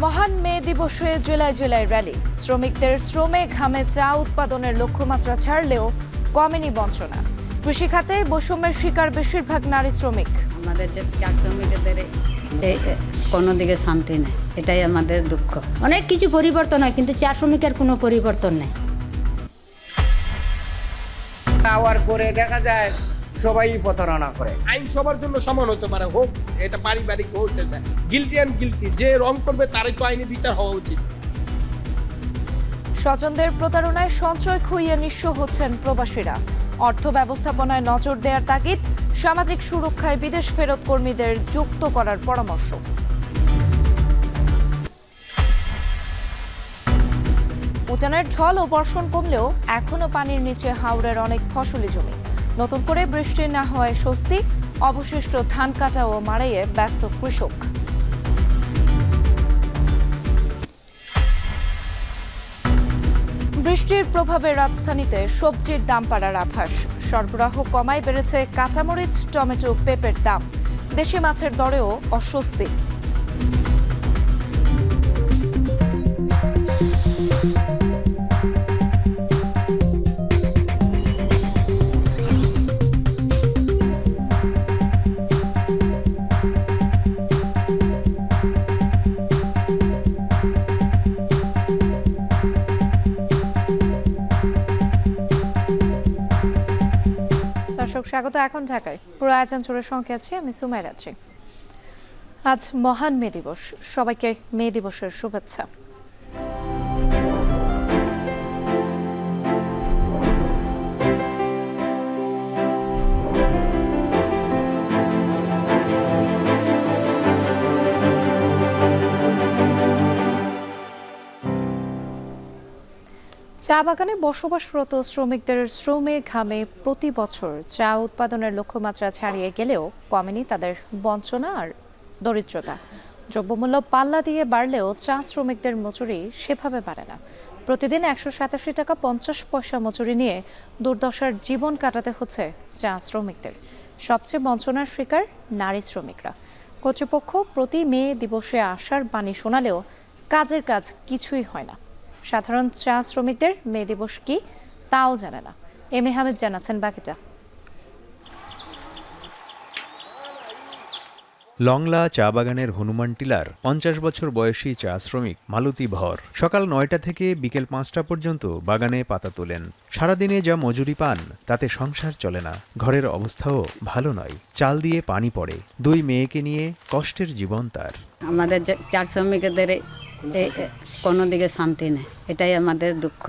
মহান মে দিবসে জেলায় জেলায় র্যালি। শ্রমিকদের শ্রমে ঘামে চা উৎপাদনের লক্ষ্যমাত্রা ছাড়লেও কমেনি বঞ্চনা। কৃষি খাতে বৈষম্যের শিকার বেশিরভাগ নারী শ্রমিক। আমাদের যে চা শ্রমিকদের কোনো দিকে শান্তি নেই, এটাই আমাদের দুঃখ। অনেক কিছু পরিবর্তন হয়, কিন্তু চা শ্রমিকের কোনো পরিবর্তন নেই। আওয়ার পরে দেখা যায় সবাই প্রতারণা করে। আইন সবার জন্য সমান হতে পারে, হোক এটা পারিবারিক হোক, গিলটি অ্যান্ড গিলটি, যে রং করবে তারই তো আইনি বিচার হওয়া উচিত। স্বজনদের প্রতারণায় সঞ্চয় খুইয়ে নিঃস্ব হচ্ছেন প্রবাসীরা। অর্থ ব্যবস্থাপনায় নজর দেওয়ার তাগিদ, সামাজিক সুরক্ষায় বিদেশ ফেরত কর্মীদের যুক্ত করার পরামর্শ। উজানের ঢল ও বর্ষণ কমলেও এখনো পানির নিচে হাওরের অনেক ফসলি জমি। নতুন করে বৃষ্টি না হওয়ায় স্বস্তি, অবশিষ্ট ধান কাটা ও মাড়াইয়ে ব্যস্ত কৃষক। বৃষ্টির প্রভাবে রাজধানীতে সবজির দাম বাড়ার আভাস। সরবরাহ কমায় বেড়েছে কাঁচামরিচ, টমেটো, পেঁপের দাম। দেশি মাছের দরেও অস্বস্তি। দর্শক স্বাগত, এখন ঢাকায় পুরো আয়োজন জুড়ে সঙ্গে আছি আমি সুমাইরা আছি। আজ মহান মে দিবস, সবাইকে মে দিবসের শুভেচ্ছা। চা বাগানে বসবাসরত শ্রমিকদের শ্রমে ঘামে প্রতি বছর চা উৎপাদনের লক্ষ্যমাত্রা ছাড়িয়ে গেলেও কমেনি তাদের বঞ্চনা আর দরিদ্রতা। দ্রব্যমূল্য পাল্লা দিয়ে বাড়লেও চা শ্রমিকদের মজুরি সেভাবে বাড়ে না। প্রতিদিন 187 টাকা 50 পয়সা মজুরি নিয়ে দুর্দশার জীবন কাটাতে হচ্ছে চা শ্রমিকদের। সবচেয়ে বঞ্চনার শিকার নারী শ্রমিকরা। কর্তৃপক্ষ প্রতি মে দিবসে আসার বাণী শোনালেও কাজের কাজ কিছুই হয় না। সাধারণ চা শ্রমিকদের মে দিবস কি তাও জানে না। এম এ হামিদ জানাচ্ছেন বাকিটা। লংলা চা বাগানের হনুমান টিলার 50 বছর বয়সী চা শ্রমিক মালতী ভর সকাল 9টা থেকে বিকেল 5টা পর্যন্ত বাগানে পাতা তোলেন। সারাদিনে যা মজুরি পান তাতে সংসার চলে না। ঘরের অবস্থাও ভালো নয়, চাল দিয়ে পানি পড়ে। 2 মেয়েকে নিয়ে কষ্টের জীবন তার। আমাদের যে চা শ্রমিকদের কোনো দিকে শান্তি নেই, এটাই আমাদের দুঃখ।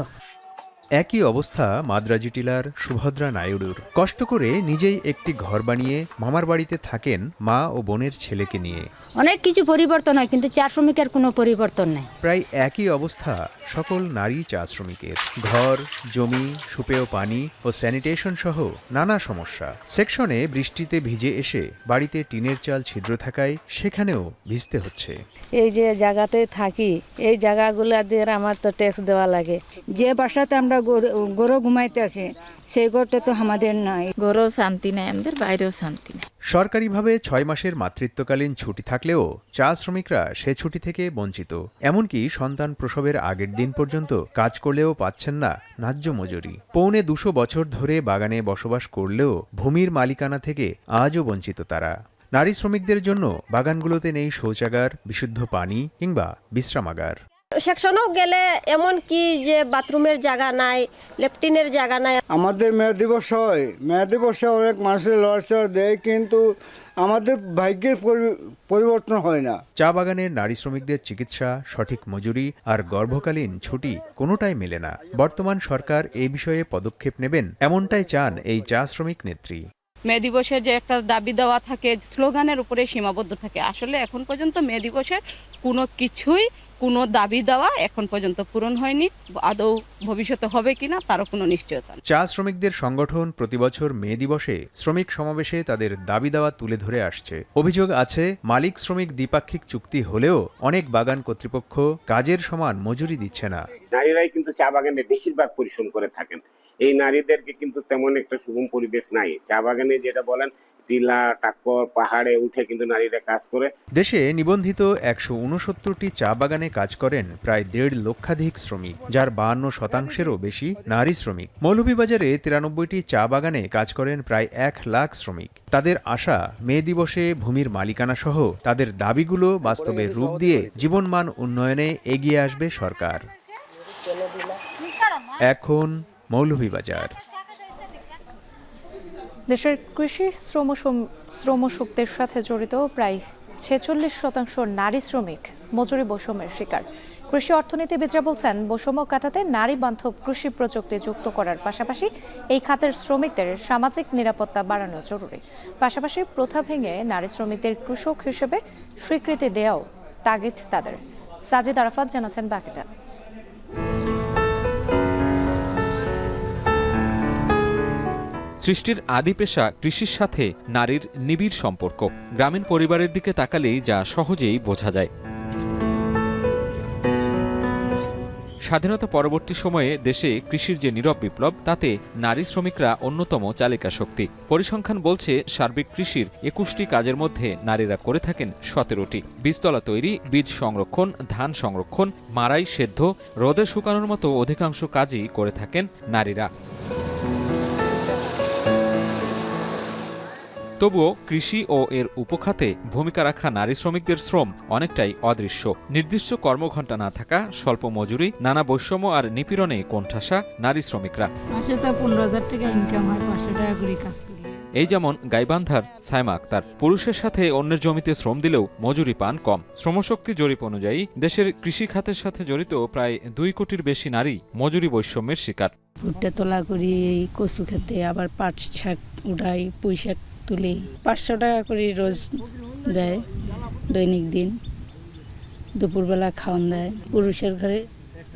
একই অবস্থা মাদ্রাজি টিলার সুভদ্রা নাইডুর। কষ্ট করে নিজেই একটি ঘর বানিয়ে মামার বাড়িতে থাকেন মা ও বোনের ছেলেকে নিয়ে। অনেক কিছু পরিবর্তন হয়, কিন্তু চা শ্রমিকের কোনো পরিবর্তন নেই। প্রায় একই অবস্থা সকল নারী চা শ্রমিকের। ঘর, জমি, সুপেয় পানি ও স্যানিটেশন সহ নানা সমস্যা। সেকশনে বৃষ্টিতে ভিজে এসে বাড়িতে টিনের চাল ছিদ্র থাকায় সেখানেও ভিজতে হচ্ছে। এই যে জায়গাতে থাকি, এই জায়গাগুলোতে আমার তো ট্যাক্স দেওয়া লাগে। যে বাসাতে আমরা গরু ঘুমাইতে আসি, সেই ঘরটা তো আমাদের নাই। ঘরেও শান্তি নেই আমাদের, বাইরেও শান্তি নেই। সরকারিভাবে 6 মাসের মাতৃত্বকালীন ছুটি থাকলেও চা শ্রমিকরা সে ছুটি থেকে বঞ্চিত। এমনকি সন্তান প্রসবের আগের দিন পর্যন্ত কাজ করলেও পাচ্ছেন না ন্যায্য মজুরি। 250 বছর ধরে বাগানে বসবাস করলেও ভূমির মালিকানা থেকে আজও বঞ্চিত তারা। নারী শ্রমিকদের জন্য বাগানগুলোতে নেই শৌচাগার, বিশুদ্ধ পানি কিংবা বিশ্রামাগার। সেকশনও গেলে এমন কি যে বাথরুমের জায়গা নাই, লেফটিনের জায়গা নাই। আমাদের মে দিবস হয়, মে দিবসে অনেক মানুষের লড়াচড়া দেয়, কিন্তু আমাদের ভাগ্যের পরিবর্তন হয় না। চা বাগানের নারী শ্রমিকদের চিকিৎসা, সঠিক মজুরি আর গর্ভকালীন ছুটি কোনোটাই মেলে না। বর্তমান সরকার এই বিষয়ে পদক্ষেপ নেবেন এমনটাই চান এই চা শ্রমিক নেত্রী। মে দিবসের যে একটা দাবি দেওয়া থাকে, স্লোগানের উপরে সীমাবদ্ধ থাকে। আসলে এখন পর্যন্ত মে দিবসের কোনো দাবি দেওয়া এখন পর্যন্ত পূরণ হয়নি। আদৌ ভবিষ্যতে হবে কিনা তারও কোনো নিশ্চয়তা নেই। চা শ্রমিকদের সংগঠন প্রতিবছর মে দিবসে শ্রমিক সমাবেশে তাদের দাবি দেওয়া তুলে ধরে আসছে। অভিযোগ আছে, মালিক শ্রমিক দ্বিপাক্ষিক চুক্তি হলেও অনেক বাগান কর্তৃপক্ষ কাজের সমান মজুরি দিচ্ছে না। নারীরাই কিন্তু চা বাগানে বেশিরভাগ পরিশ্রম করে থাকেন। এই নারীদেরকে কিন্তু তেমন একটা সুগম পরিবেশ নাই। চা বাগানে যেটা বলেন টিলা টাক্কর পাহাড়ে উঠে কিন্তু নারীরা কাজ করে। দেশে নিবন্ধিত ১৬৯টি চা বাগানে কাজ করেন প্রায় ১.৫ লক্ষাধিক শ্রমিক, যার ৫২%-এরও বেশি নারী শ্রমিক। মৌলভীবাজারে ৯৩টি চা বাগানে কাজ করেন প্রায় ১ লাখ শ্রমিক। তাদের আশা, মে দিবসে ভূমির মালিকানা সহ তাদের দাবিগুলো বাস্তবে রূপ দিয়ে জীবনমান উন্নয়নে এগিয়ে আসবে সরকার। এখন মৌলভীবাজার। দেশের কৃষি শ্রমশক্তির সাথে জড়িত প্রায় ৪৬% নারী শ্রমিক মজুরি বৈষম্যের শিকার। কৃষি অর্থনীতিবিদরা বলছেন, বৈষম্য কাটাতে নারী বান্ধব কৃষি প্রযুক্তি যুক্ত করার পাশাপাশি এই খাতের শ্রমিকদের সামাজিক নিরাপত্তা বাড়ানো জরুরি। পাশাপাশি প্রথা ভেঙে নারী শ্রমিকদের কৃষক হিসেবে স্বীকৃতি দেওয়াও তাগিদ তাদের। সাজিদ আরাফাত জানাচ্ছেন বাকিটা। সৃষ্টির আদি পেশা কৃষির সাথে নারীর নিবিড় সম্পর্ক গ্রামীণ পরিবারের দিকে তাকালেই যা সহজেই বোঝা যায়। স্বাধীনতা পরবর্তী সময়ে দেশে কৃষির যে নীরব বিপ্লব, তাতে নারী শ্রমিকরা অন্যতম চালিকা শক্তি। পরিসংখ্যান বলছে, সার্বিক কৃষির ২১টি কাজের মধ্যে নারীরা করে থাকেন ১৭টি। বীজতলা তৈরি, বীজ সংরক্ষণ, ধান সংরক্ষণ, মাড়াই, সেদ্ধ, রোদে শুকানোর মতো অধিকাংশ কাজই করে থাকেন নারীরা। তবুও কৃষি ও এর উপখাতে ভূমিকা রাখা নারী শ্রমিকদের শ্রম অনেকটাই অদৃশ্য। নির্দিষ্ট কর্মঘণ্টা না থাকা, স্বল্প মজুরি, নানা বৈষম্য আর নিপীড়নে কোণঠাসা নারী শ্রমিকরা। মাসে তো ১৫,০০০ টাকা ইনকাম হয়, ৫০০ টাকা করে কাজ করি। এই যেমন গাইবান্ধার সাইমা আক্তার। পুরুষের সাথে অন্যের জমিতে শ্রম দিলেও মজুরি পান কম। শ্রমশক্তি জরিপ অনুযায়ী দেশের কৃষি খাতের সাথে জড়িত প্রায় ২ কোটির বেশি নারী মজুরি বৈষম্যের শিকার। ভুট্টা তোলা করি, কচু খেতে, আবার পাট শাক উঠাই, পুঁই শাক তুলি। ৫০০ টাকা করে রোজ দেয় দৈনিক দিন। দুপুরবেলা খাওয়ান দেয়। পুরুষের ঘরে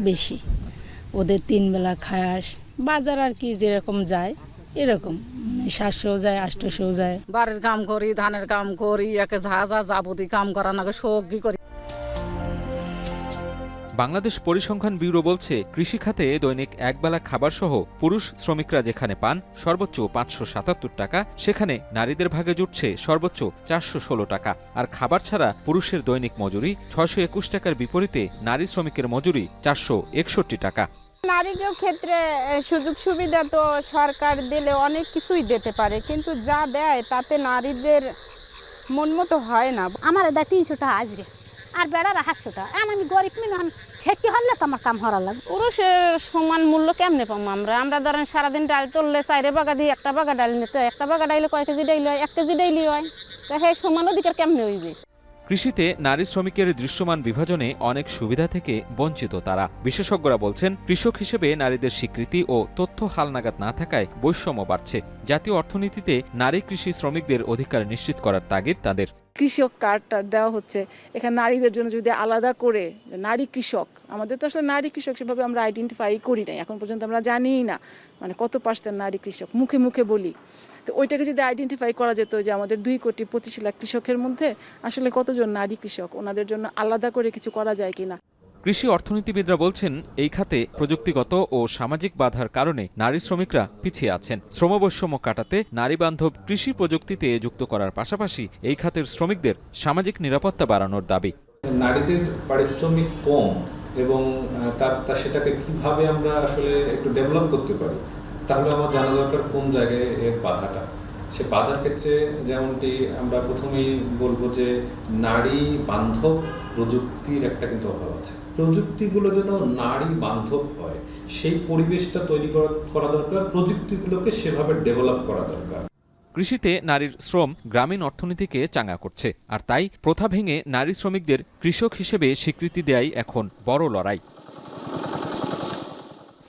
বেশি, ওদের ৩ বেলা খায়াস। বাজার আর কি যেরকম যায় এরকম ৭০০ যায়, ৮০০ যায়। বাড়ির কাম করি, ধানের কাম করি, একে যা যাবতীয় কাম করা নাকি সবই করি। বাংলাদেশ পরিসংখ্যান ব্যুরো বলছে, কৃষি খাতে দৈনিক একবেলা খাবার সহ পুরুষ শ্রমিকরা যেখানে পান সর্বোচ্চ ৫৭৭ টাকা, সেখানে নারীদের ভাগে জুটছে সর্বোচ্চ ৪১৬ টাকা। আর খাবার ছাড়া পুরুষের দৈনিক মজুরি ৬২১ টাকার বিপরীতে নারী শ্রমিকের মজুরি ৪৬১ টাকা। নারীদের ক্ষেত্রে সুযোগ সুবিধা তো সরকার দিলে অনেক কিছুই দিতে পারে, কিন্তু যা দেয় তাতে নারীদের মন মতো হয় না। আমার দেয় ৩০০ টাকা হাজরে, আর বেড়ার ৮০০ টাকা। আমি গরিব মিলন খেতে হলে তো আমার কাম হরা লাগে। পুরুষের সমান মূল্য কেমনে পাবো আমরা ধরেন সারাদিন ডাল তুললে ৪ বাগা দিই, একটা বাগা ডাল নিতে, একটা বাগা ডাইলে কয় কেজি ডাইলে হয়, ১ কেজি ডাইলি হয়, তা সেই সমান অধিকার কেমনে হইবে? কৃষিতে নারী শ্রমিকের দৃশ্যমান বিভাজনে অনেক সুবিধা থেকে বঞ্চিত তারা। বিশেষজ্ঞরা বলছেন, কৃষক হিসেবে নারীদের স্বীকৃতি ও তথ্য হালনাগাদ না থাকায় বৈষম্য বাড়ছে। জাতীয় অর্থনীতিতে নারী কৃষি শ্রমিকদের অধিকার নিশ্চিত করার তাগিদ তাদের। কৃষক কার্ডটা দেওয়া হচ্ছে, এখানে নারীদের জন্য যদি আলাদা করে নারী কৃষক, আমাদের তো আসলে নারী কৃষক সেভাবে আমরা আইডেন্টিফাই করি নাই এখন পর্যন্ত, আমরা জানিই না মানে কত % নারী কৃষক, মুখে মুখে বলি। তো ওইটাকে যদি আইডেন্টিফাই করা যেত যে আমাদের ২,২৫,০০,০০০ কৃষকের মধ্যে আসলে কতজন নারী কৃষক, ওনাদের জন্য আলাদা করে কিছু করা যায় কিনা। কৃষি অর্থনীতিবিদরা বলছেন, এই খাতে প্রযুক্তিগত ও সামাজিক বাধার কারণে নারী শ্রমিকরা পিছিয়ে আছেন। শ্রমবৈষম্য কাটাতে নারী বান্ধব কৃষি প্রযুক্তিতে যুক্ত করার পাশাপাশি এই খাতের শ্রমিকদের সামাজিক নিরাপত্তা বাড়ানোর দাবি। নারীদের পারিশ্রমিক কম এবং সেটাকে কিভাবে আমরা আসলে একটু ডেভেলপ করতে পারি, তাহলে আমার জানা দরকার কোন জায়গায় এর বাধাটা। সে বাধার ক্ষেত্রে যেমনটি আমরা প্রথমেই বলবো যে নারী বান্ধব প্রযুক্তির একটা কিন্তু অভাব আছে। প্রযুক্তিগুলো যেন নারী বান্ধব হয় সেই পরিবেশটা তৈরি করা দরকার, প্রযুক্তিগুলোকে সেভাবে ডেভেলপ করা দরকার। কৃষিতে নারীর শ্রম গ্রামীণ অর্থনীতিকে চাঙ্গা করছে, আর তাই প্রথা ভেঙে নারী শ্রমিকদের কৃষক হিসেবে স্বীকৃতি দেয়াই এখন বড় লড়াই।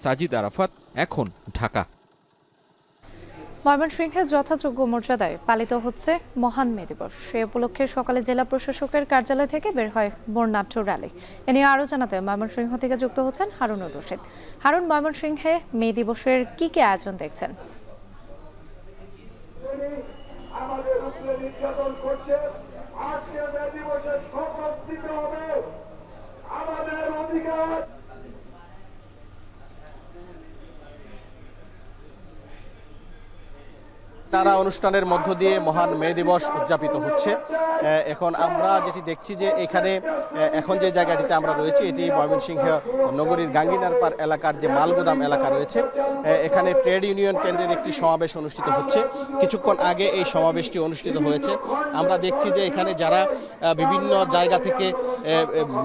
সাজিদ আরাফাত, এখন, ঢাকা। ময়মনসিংহে যথাযোগ্য মর্যাদায় পালিত হচ্ছে মহান মে দিবস। সে উপলক্ষে সকালে জেলা প্রশাসকের কার্যালয় থেকে বের হয় বর্ণাঢ্য র্যালি। এ নিয়ে আরও জানাতে ময়মনসিংহ থেকে যুক্ত হচ্ছেন হারুনুর রশিদ। হারুন, ময়মনসিংহে মে দিবসের কি কি আয়োজন দেখছেন? নানা অনুষ্ঠানের মধ্য দিয়ে মহান মে দিবস উদযাপিত হচ্ছে। এখন আমরা যেটি দেখছি যে এখানে এখন যে জায়গাটিতে আমরা রয়েছি এটি ময়মনসিংহ নগরীর গাঙ্গিনারপার এলাকার যে মালগুদাম এলাকা রয়েছে, এখানে ট্রেড ইউনিয়ন কেন্দ্রের একটি সমাবেশ অনুষ্ঠিত হচ্ছে। কিছুক্ষণ আগে এই সমাবেশটি অনুষ্ঠিত হয়েছে। আমরা দেখছি যে এখানে যারা বিভিন্ন জায়গা থেকে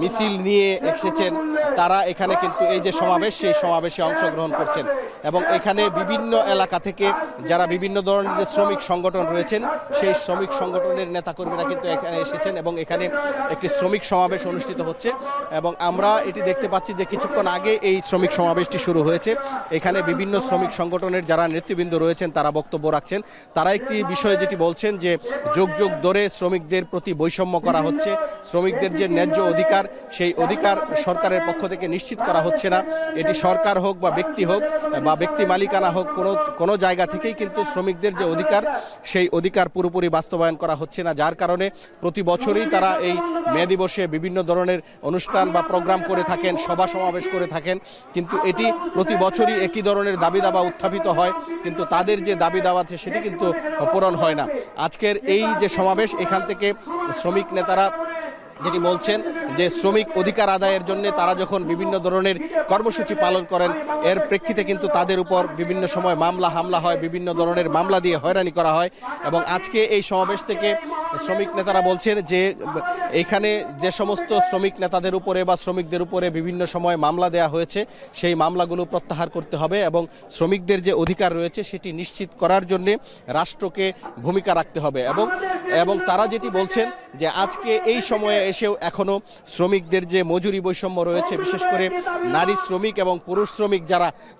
মিছিল নিয়ে এসেছেন তারা এখানে কিন্তু এই যে সমাবেশ সেই সমাবেশে অংশগ্রহণ করছেন এবং এখানে বিভিন্ন এলাকা থেকে যারা বিভিন্ন ধরনের যে শ্রমিক সংগঠন রয়েছেন সেই শ্রমিক সংগঠনের নেতাকর্মীরা কিন্তু এখানে এসেছেন এবং এখানে একটি শ্রমিক সমাবেশ অনুষ্ঠিত হচ্ছে এবং আমরা এটি দেখতে পাচ্ছি যে কিছুক্ষণ আগে এই শ্রমিক সমাবেশটি শুরু হয়েছে। এখানে বিভিন্ন শ্রমিক সংগঠনের যারা নেতৃবৃন্দ রয়েছেন তারা বক্তব্য রাখছেন। তারা একটি বিষয় যেটি বলছেন যে যুগ যুগ ধরে শ্রমিকদের প্রতি বৈষম্য করা হচ্ছে, শ্রমিকদের যে ন্যায্য অধিকার সেই অধিকার সরকারের পক্ষ থেকে নিশ্চিত করা হচ্ছে না। এটি সরকার হোক বা ব্যক্তি মালিকানা হোক, কোনো জায়গা থেকেই কিন্তু শ্রমিকদের যে অধিকার সেই অধিকার পুরোপুরি বাস্তবায়ন করা হচ্ছে না, যার কারণে প্রতি বছরই তারা এই মে দিবসে বিভিন্ন ধরনের অনুষ্ঠান বা প্রোগ্রাম করে থাকেন, সভা সমাবেশ করে থাকেন, কিন্তু এটি প্রতি বছরই একই ধরনের দাবি দাবা উত্থাপিত হয়, কিন্তু তাদের যে দাবি দাবা আছে সেটি কিন্তু পূরণ হয় না। আজকের এই যে সমাবেশ, এখান থেকে শ্রমিক নেতারা যেটি বলছেন যে শ্রমিক অধিকার আদায়ের জন্য তারা যখন বিভিন্ন ধরনের কর্মসূচি পালন করেন এর প্রেক্ষিতে কিন্তু তাদের উপর বিভিন্ন সময় হামলা হয়, বিভিন্ন ধরনের মামলা দিয়ে হয়রানি করা হয় এবং আজকে এই সমাবেশ থেকে শ্রমিক নেতারা বলছেন যে এখানে যে সমস্ত শ্রমিক নেতাদের উপরে বা শ্রমিকদের উপরে বিভিন্ন সময় মামলা দেওয়া হয়েছে সেই মামলাগুলো প্রত্যাহার করতে হবে এবং শ্রমিকদের যে অধিকার রয়েছে সেটি নিশ্চিত করার জন্য রাষ্ট্রকে ভূমিকা রাখতে হবে এবং তারা যেটি বলছেন যে আজকে এই সময়ে এসেও এখনো শ্রমিকদের যে মজুরি বৈষম্য রয়েছে, বিশেষ করে নারী শ্রমিক এবং পুরুষ শ্রমিক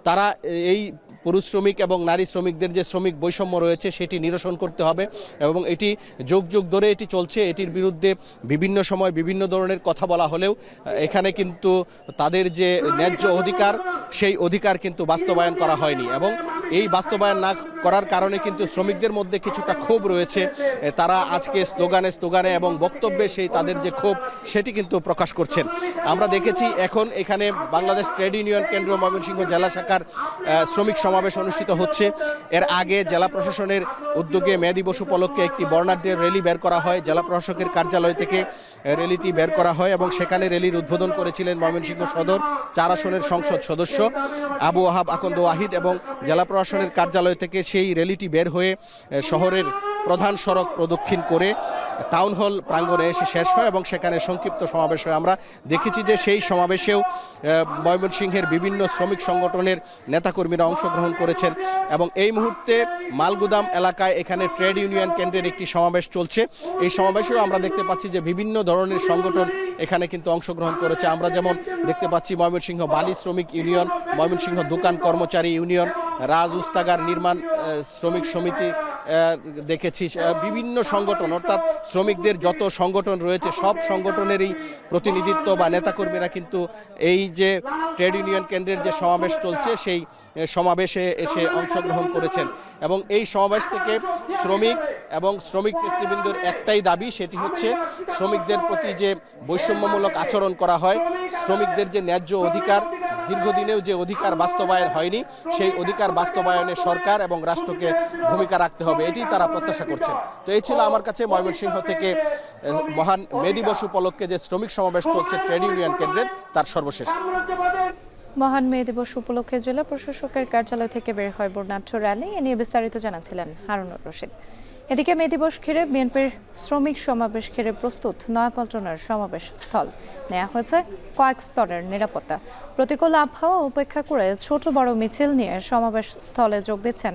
তারা এই পুরুষ শ্রমিক এবং নারী শ্রমিকদের যে শ্রমিক বৈষম্য রয়েছে সেটি নিরসন করতে হবে এবং এটি যুগ যুগ ধরে এটি চলছে। এটির বিরুদ্ধে বিভিন্ন সময় বিভিন্ন ধরনের কথা বলা হলেও এখানে কিন্তু তাদের যে ন্যায্য অধিকার সেই অধিকার কিন্তু বাস্তবায়ন করা হয়নি এবং এই বাস্তবায়ন না করার কারণে কিন্তু শ্রমিকদের মধ্যে কিছুটা ক্ষোভ রয়েছে। তারা আজকে স্লোগানে এবং বক্তব্যে সেই তাদের যে ক্ষোভ সেটি কিন্তু প্রকাশ করছেন। আমরা দেখেছি এখন এখানে বাংলাদেশ ট্রেড ইউনিয়ন কেন্দ্র ময়মনসিংহ জেলা শাখার শ্রমিক সমাবেশ অনুষ্ঠিত হচ্ছে। এর আগে জেলা প্রশাসনের উদ্যোগে মে দিবস উপলক্ষে একটি বর্ণাঢ্য র্যালি বের করা হয়, জেলা প্রশাসকের কার্যালয় থেকে র্যালিটি বের করা হয় এবং সেখানে র্যালির উদ্বোধন করেছিলেন ময়মনসিংহ সদর 4 আসনের সংসদ সদস্য আবু ওয়াহাব আকন্দ ওয়াহিদ এবং জেলা প্রশাসনের কার্যালয় থেকে সেই র্যালিটি বের হয়ে শহরের প্রধান সড়ক প্রদক্ষিণ করে টাউন হল প্রাঙ্গণে এসে শেষ হয় এবং সেখানে সংক্ষিপ্ত সমাবেশ হয়। আমরা দেখেছি যে সেই সমাবেশেও ময়মনসিংহের বিভিন্ন শ্রমিক সংগঠনের নেতাকর্মীরা অংশগ্রহণ করেছেন এবং এই মুহূর্তে মালগুদাম এলাকায় এখানে ট্রেড ইউনিয়ন কেন্দ্রের একটি সমাবেশ চলছে। এই সমাবেশেও আমরা দেখতে পাচ্ছি যে বিভিন্ন ধরনের সংগঠন এখানে কিন্তু অংশগ্রহণ করেছে। আমরা যেমন দেখতে পাচ্ছি ময়মনসিংহ বালি শ্রমিক ইউনিয়ন, ময়মনসিংহ দোকান কর্মচারী ইউনিয়ন, রাজ উস্তাগার নির্মাণ শ্রমিক সমিতি দেখেছি, বিভিন্ন সংগঠন অর্থাৎ শ্রমিকদের যত সংগঠন রয়েছে সব সংগঠনেরই প্রতিনিধিত্ব বা নেতাকর্মীরা কিন্তু এই যে ট্রেড ইউনিয়ন কেন্দ্রের যে সমাবেশ চলছে সেই সমাবেশে এসে অংশগ্রহণ করেছেন এবং এই সমাবেশ থেকে শ্রমিক নেতৃবৃন্দের একটাই দাবি, সেটি হচ্ছে শ্রমিকদের প্রতি যে বৈষম্যমূলক আচরণ করা হয়, শ্রমিকদের যে ন্যায্য অধিকার দীর্ঘদিনেও যে অধিকার বাস্তবায়ন হয়নি সেই অধিকার বাস্তবায়নে সরকার এবং রাষ্ট্রকে ভূমিকা রাখতে হবে, এটি তারা প্রত্যাশা করছেন। তো এই ছিল আমার কাছে ময়মনসিংহ থেকে মহান মে দিবস উপলক্ষে যে শ্রমিক সমাবেশ চলছে ট্রেড ইউনিয়ন কেন্দ্রের তার সর্বশেষ। মহান মে দিবস উপলক্ষে জেলা প্রশাসকের কার্যালয় থেকে বের হয় বর্ণাঢ্য র্যালি। এ নিয়ে বিস্তারিত জানাচ্ছিলেন হারুনুর রশিদ। এদিকে মে দিবস ঘিরে বিএনপির শ্রমিক সমাবেশ ঘিরে প্রস্তুত নয়াপল্টনের সমাবেশ স্থল। নেওয়া হয়েছে কয়েক স্তরের নিরাপত্তা। প্রতিকূল আবহাওয়া উপেক্ষা করে ছোট বড় মিছিল নিয়ে সমাবেশ স্থলে যোগ দিচ্ছেন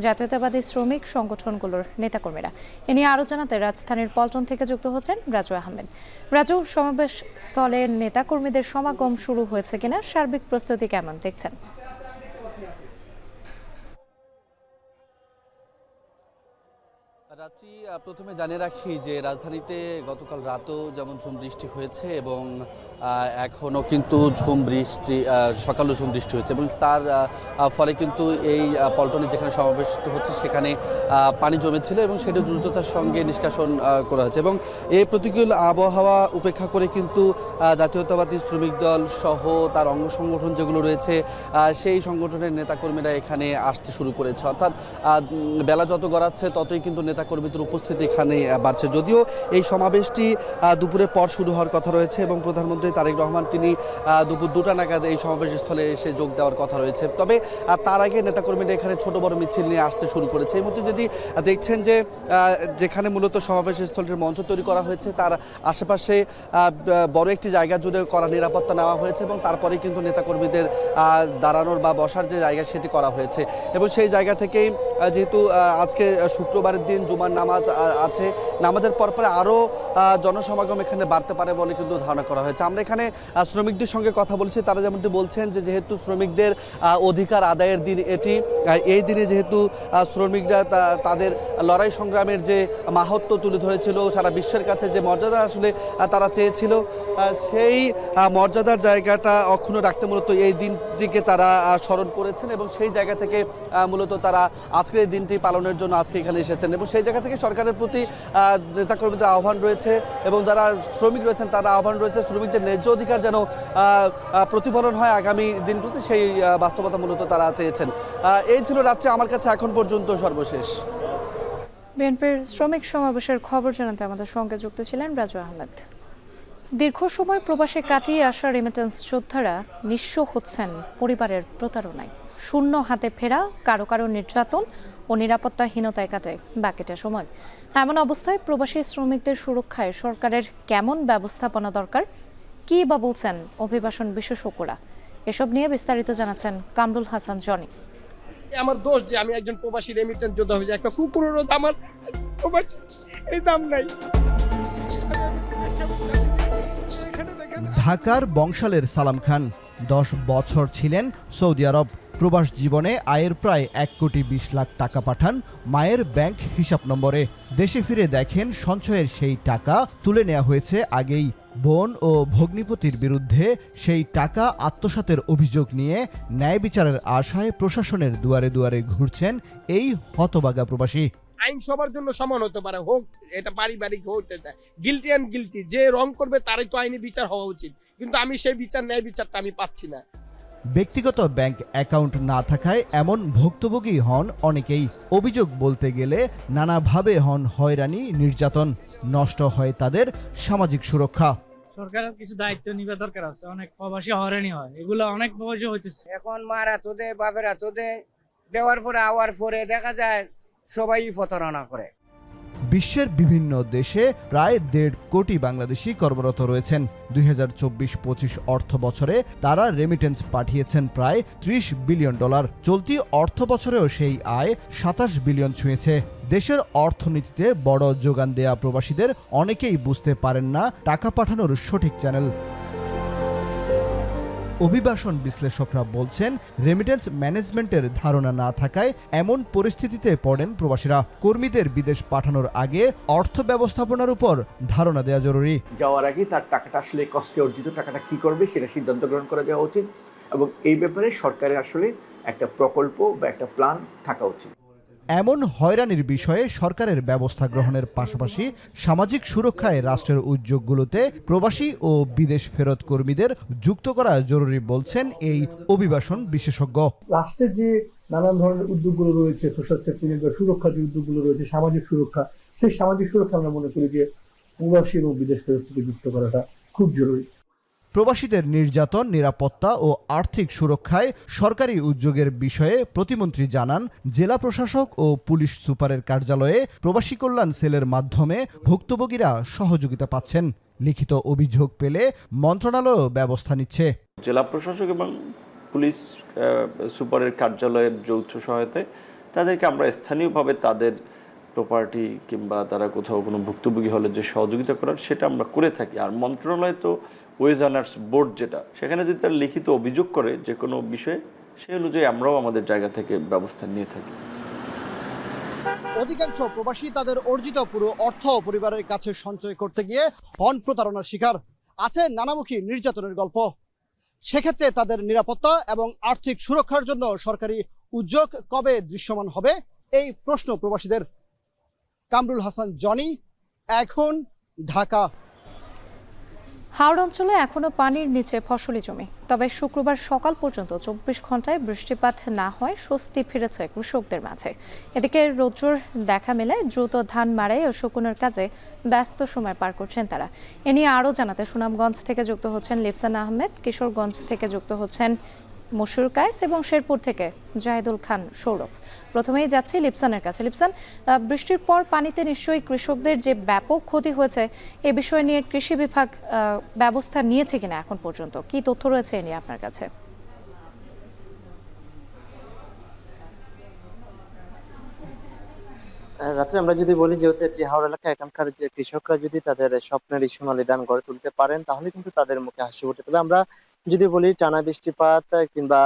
জাতীয়তাবাদী শ্রমিক সংগঠনগুলোর নেতাকর্মীরা। এ নিয়ে আরও জানাতে রাজধানীর পল্টন থেকে যুক্ত হচ্ছেন রাজু আহমেদ। রাজু, সমাবেশ স্থলে নেতাকর্মীদের সমাগম শুরু হয়েছে কিনা, সার্বিক প্রস্তুতি কেমন দেখছেন? রাত্রি প্রথমে জানিয়ে রাখি যে রাজধানীতে গতকাল রাতেও যেমন ঝুম বৃষ্টি হয়েছে এবং এখনও কিন্তু ঝুম বৃষ্টি সকালেও ঝুম বৃষ্টি হয়েছে এবং তার ফলে কিন্তু এই পল্টনে যেখানে সমাবেশ হচ্ছে সেখানে পানি জমেছিল এবং সেটি দ্রুততার সঙ্গে নিষ্কাশন করা হয়েছে এবং এই প্রতিকূল আবহাওয়া উপেক্ষা করে কিন্তু জাতীয়তাবাদী শ্রমিক দল সহ তার অঙ্গ সংগঠন যেগুলো রয়েছে সেই সংগঠনের নেতাকর্মীরা এখানে আসতে শুরু করেছে। অর্থাৎ বেলা যত গড়াচ্ছে ততই কিন্তু নেতাকর্মীদের উপস্থিতি এখানে বাড়ছে। যদিও এই সমাবেশটি দুপুরের পর শুরু হওয়ার কথা রয়েছে এবং প্রধানমন্ত্রী তারেক রহমান তিনি দুপুর 2টা নাগাদ এই সমাবেশস্থলে এসে যোগ দেওয়ার কথা রয়েছে। তবে তার আগে নেতাকর্মীরা এখানে ছোট বড় মিছিল নিয়ে আসতে শুরু করেছে। এই মধ্যে যদি দেখছেন যে যেখানে মূলত সমাবেশস্থলটির মঞ্চ তৈরি করা হয়েছে তার আশেপাশে বড় একটি জায়গা জুড়ে করা নিরাপত্তা নেওয়া হয়েছে এবং তারপরে কিন্তু নেতাকর্মীদের দাঁড়ানোর বা বসার যে জায়গা সেটি করা হয়েছে এবং সেই জায়গা থেকেই যেহেতু আজকে শুক্রবারের দিন জুমার নামাজ আছে, নামাজের পরে আরও জনসমাগম এখানে বাড়তে পারে বলে কিন্তু ধারণা করা হয়েছে। আমরা এখানে শ্রমিকদের সঙ্গে কথা বলছি, তারা যেমনটি বলছেন যে যেহেতু শ্রমিকদের অধিকার আদায়ের দিন এটি, এই দিনে যেহেতু শ্রমিকরা তাদের লড়াই সংগ্রামের যে মাহাত্ম্য তুলে ধরেছিল, সারা বিশ্বের কাছে যে মর্যাদা আসলে তারা চেয়েছিল সেই মর্যাদার জায়গাটা অক্ষুণ্ণ রাখতে মূলত এই দিনটিকে তারা স্মরণ করেছেন এবং সেই জায়গা থেকে মূলত তারা আজকের এই দিনটি পালনের জন্য আজকে এখানে এসেছেন এবং সেই জায়গা থেকে সরকারের প্রতি নেতাকর্মীদের আহ্বান রয়েছে এবং যারা শ্রমিক রয়েছেন তারা আহ্বান রয়েছে শ্রমিকদের ন্যায্য অধিকার যেন প্রতিফলন হয় আগামী দিনগুলোতে, সেই বাস্তবতা মূলত তারা চেয়েছেন। এই ছিল রাত্রে আমার কাছে এখন পর্যন্ত সর্বশেষ। বিএনপির শ্রমিক সমাবেশের খবর জানাতে আমাদের সঙ্গে যুক্ত ছিলেন রাজু আহমেদ। দীর্ঘ সময় প্রবাসে কাটিয়ে আসা রেমিটেন্স যোদ্ধারা নিঃস্ব হচ্ছেন পরিবারের প্রতারণায়। শূন্য হাতে ফেরা, কারো কারো নির্যাতন ও নিরাপত্তাহীনতায় কাটে বাকিটা সময়। এমন অবস্থায় প্রবাসী শ্রমিকদের সুরক্ষায় সরকারের কেমন ব্যবস্থাপনা দরকার, কি বা বলছেন অভিবাসন বিশেষজ্ঞরা, এসব নিয়ে বিস্তারিত জানাচ্ছেন কামরুল হাসান জনি। আমার দোষ যে আমি একজন প্রবাসী রেমিটেন্স যোদ্ধা হয়ে একটা কুকুরেরও দাম আছে, এই দাম নাই। ঢাকার বংশালের সালাম খান 10 বছর ছিলেন সৌদি আরব। প্রবাস জীবনে আয়ের প্রায় 1,20 লাখ টাকা পাঠান মায়ের ব্যাংক হিসাব নম্বরে। দেশে ফিরে দেখেন সঞ্চয়ের সেই টাকা তুলে নেওয়া হয়েছে আগেই। বোন ও ভগ্নিপতির বিরুদ্ধে সেই টাকা আত্মসাতের অভিযোগ নিয়ে ন্যায় বিচারের আশায় প্রশাসনের দুয়ারে দুয়ারে ঘুরছেন এই হতভাগা প্রবাসী। আইন সবার জন্য সমান হতে পারে, হোক এটা পারিবারিক হতে চায়, গিলটি অ্যান্ড গিলটি, যে রং করবে তারই তো আইনি বিচার হওয়া উচিত, কিন্তু আমি সেই বিচার ন্যায় বিচারটা আমি পাচ্ছি না। ব্যক্তিগত ব্যাংক অ্যাকাউন্ট না থাকায় এমন ভুক্তভোগী হন অনেকেই। অভিযোগ বলতে গেলে নানাভাবে হন হয়রানি, নির্যাতন, নষ্ট হয় তাদের সামাজিক সুরক্ষা। সরকারের কিছু দায়িত্ব নিবে দরকার আছে, অনেক প্রবাসী হয়রানি হয়, এগুলো অনেক প্রবাসী হইতেছে। এখন মার এত দে, বাপের এত দে, দেওয়ার পরে আওয়ার পরে দেখা যায় সবাই প্রতারণা করে। বিশ্বের বিভিন্ন দেশে প্রায় 1.5 কোটি বাংলাদেশি কর্মরত রয়েছেন। 2024-25 অর্থ বছরে তারা রেমিটেন্স পাঠিয়েছেন প্রায় $30 বিলিয়ন। চলতি অর্থ বছরেও সেই আয় 27 বিলিয়ন ছুঁয়েছে। দেশের অর্থনীতিতে বড় যোগান দেয়া প্রবাসীদের অনেকেই বুঝতে পারেন না টাকা পাঠানোর সঠিক চ্যানেল। অভিবাসন বিশ্লেষকরা বলছেন রেমিটেন্স ম্যানেজমেন্টের ধারণা না থাকায় এমন পরিস্থিতিতে পড়েন প্রবাসীরা। কর্মীদের বিদেশ পাঠানোর আগে অর্থ ব্যবস্থাপনার উপর ধারণা দেওয়া জরুরি। যাওয়ার আগে তার টাকাটা আসলে কষ্টে অর্জিত টাকাটা কি করবে সেটা সিদ্ধান্ত গ্রহণ করা দেওয়া উচিত এবং এই ব্যাপারে সরকারের আসলে একটা প্রকল্প বা একটা প্ল্যান থাকা উচিত। এমন হয়রানির বিষয়ে সরকারের ব্যবস্থা গ্রহণের পাশাপাশি সামাজিক সুরক্ষায় রাষ্ট্রের উদ্যোগগুলোতে প্রবাসী ও বিদেশ ফেরত কর্মীদের যুক্ত করা জরুরি বলছেন এই অভিবাসন বিশেষজ্ঞ। রাষ্ট্রের যে নানান ধরনের উদ্যোগগুলো রয়েছে, সোশ্যাল সেফটি নেট বা সুরক্ষা যে উদ্যোগগুলো রয়েছে, সামাজিক সুরক্ষা, সেই সামাজিক সুরক্ষা আমরা মনে করি যে প্রবাসী এবং বিদেশ ফেরত থেকে যুক্ত করাটা খুব জরুরি। প্রবাসীদের নির্যাতন, নিরাপত্তা ও আর্থিক সুরক্ষায় সরকারি উদ্যোগের বিষয়ে প্রতিমন্ত্রী জানান, জেলা প্রশাসক ও পুলিশ সুপারের কার্যালয়ে প্রবাসী কল্যাণ সেলের মাধ্যমে ভুক্তভোগীরা সহযোগিতা পাচ্ছেন। লিখিত অভিযোগ পেলে মন্ত্রণালয় ব্যবস্থা নিচ্ছে। জেলা প্রশাসক এবং পুলিশ সুপারের কার্যালয়ের যৌথ সহায়তায় তাদেরকে আমরা স্থানীয়ভাবে তাদের প্রপার্টি কিংবা তারা কোথাও কোনো ভুক্তভোগী হলে যে সহযোগিতা করার সেটা আমরা করে থাকি। আর মন্ত্রণালয় তো ওয়েজ আর্নার্স বোর্ড, যেটা সেখানে যদি তারা লিখিত অভিযোগ করে যে কোনো বিষয়ে, সেই অনুযায়ী আমরাও আমাদের জায়গা থেকে ব্যবস্থা নিয়ে থাকি। অধিকাংশ প্রবাসী তাদের অর্জিত পুরো অর্থ পরিবারের কাছে সঞ্চয় করতে গিয়ে হন প্রতারণার শিকার। আছে নানামুখী নির্যাতনের গল্প। সেক্ষেত্রে তাদের নিরাপত্তা এবং আর্থিক সুরক্ষার জন্য সরকারি উদ্যোগ কবে দৃশ্যমান হবে, এই প্রশ্ন প্রবাসীদের। কামরুল হাসান জনি, এখন, ঢাকা। হাওড় অঞ্চলে এখনো পানির নিচে ফসলি জমি। তবে শুক্রবার সকাল পর্যন্ত 24 ঘন্টায় বৃষ্টিপাত না হয় স্বস্তি ফিরেছে কৃষকদের মাঝে। এদিকে রৌদ্রের দেখা মেলায় দ্রুত ধান মাড়াই ও শুকনোর কাজে ব্যস্ত সময় পার করছেন তারা। এ নিয়ে আরও জানাতে সুনামগঞ্জ থেকে যুক্ত হচ্ছেন লিপসান আহমেদ, কিশোরগঞ্জ থেকে যুক্ত হচ্ছেন মশুর কায়েস এবং শেরপুর থেকে জাহিদুল খান সৌরভ। প্রথমেই যাচ্ছি লিপসানের কাছে। লিপসান, বৃষ্টির পর পানিতে নিশ্চয়ই কৃষকদের যে ব্যাপক ক্ষতি হয়েছে এ বিষয় নিয়ে কৃষি বিভাগ ব্যবস্থা নিয়েছে কিনা এখন পর্যন্ত, কি তথ্য রয়েছে এ নিয়ে আপনার কাছে? রাত্রে আমরা যদি বলি, যেহেতু এটি হাওড়া এলাকা, এখানকার যে কৃষকরা যদি তাদের স্বপ্নের এই সোনালী ধান গড়ে তুলতে পারেন তাহলে কিন্তু তাদের মুখে হাসি ওঠে। তবে আমরা যদি বলি টানা বৃষ্টিপাত কিংবা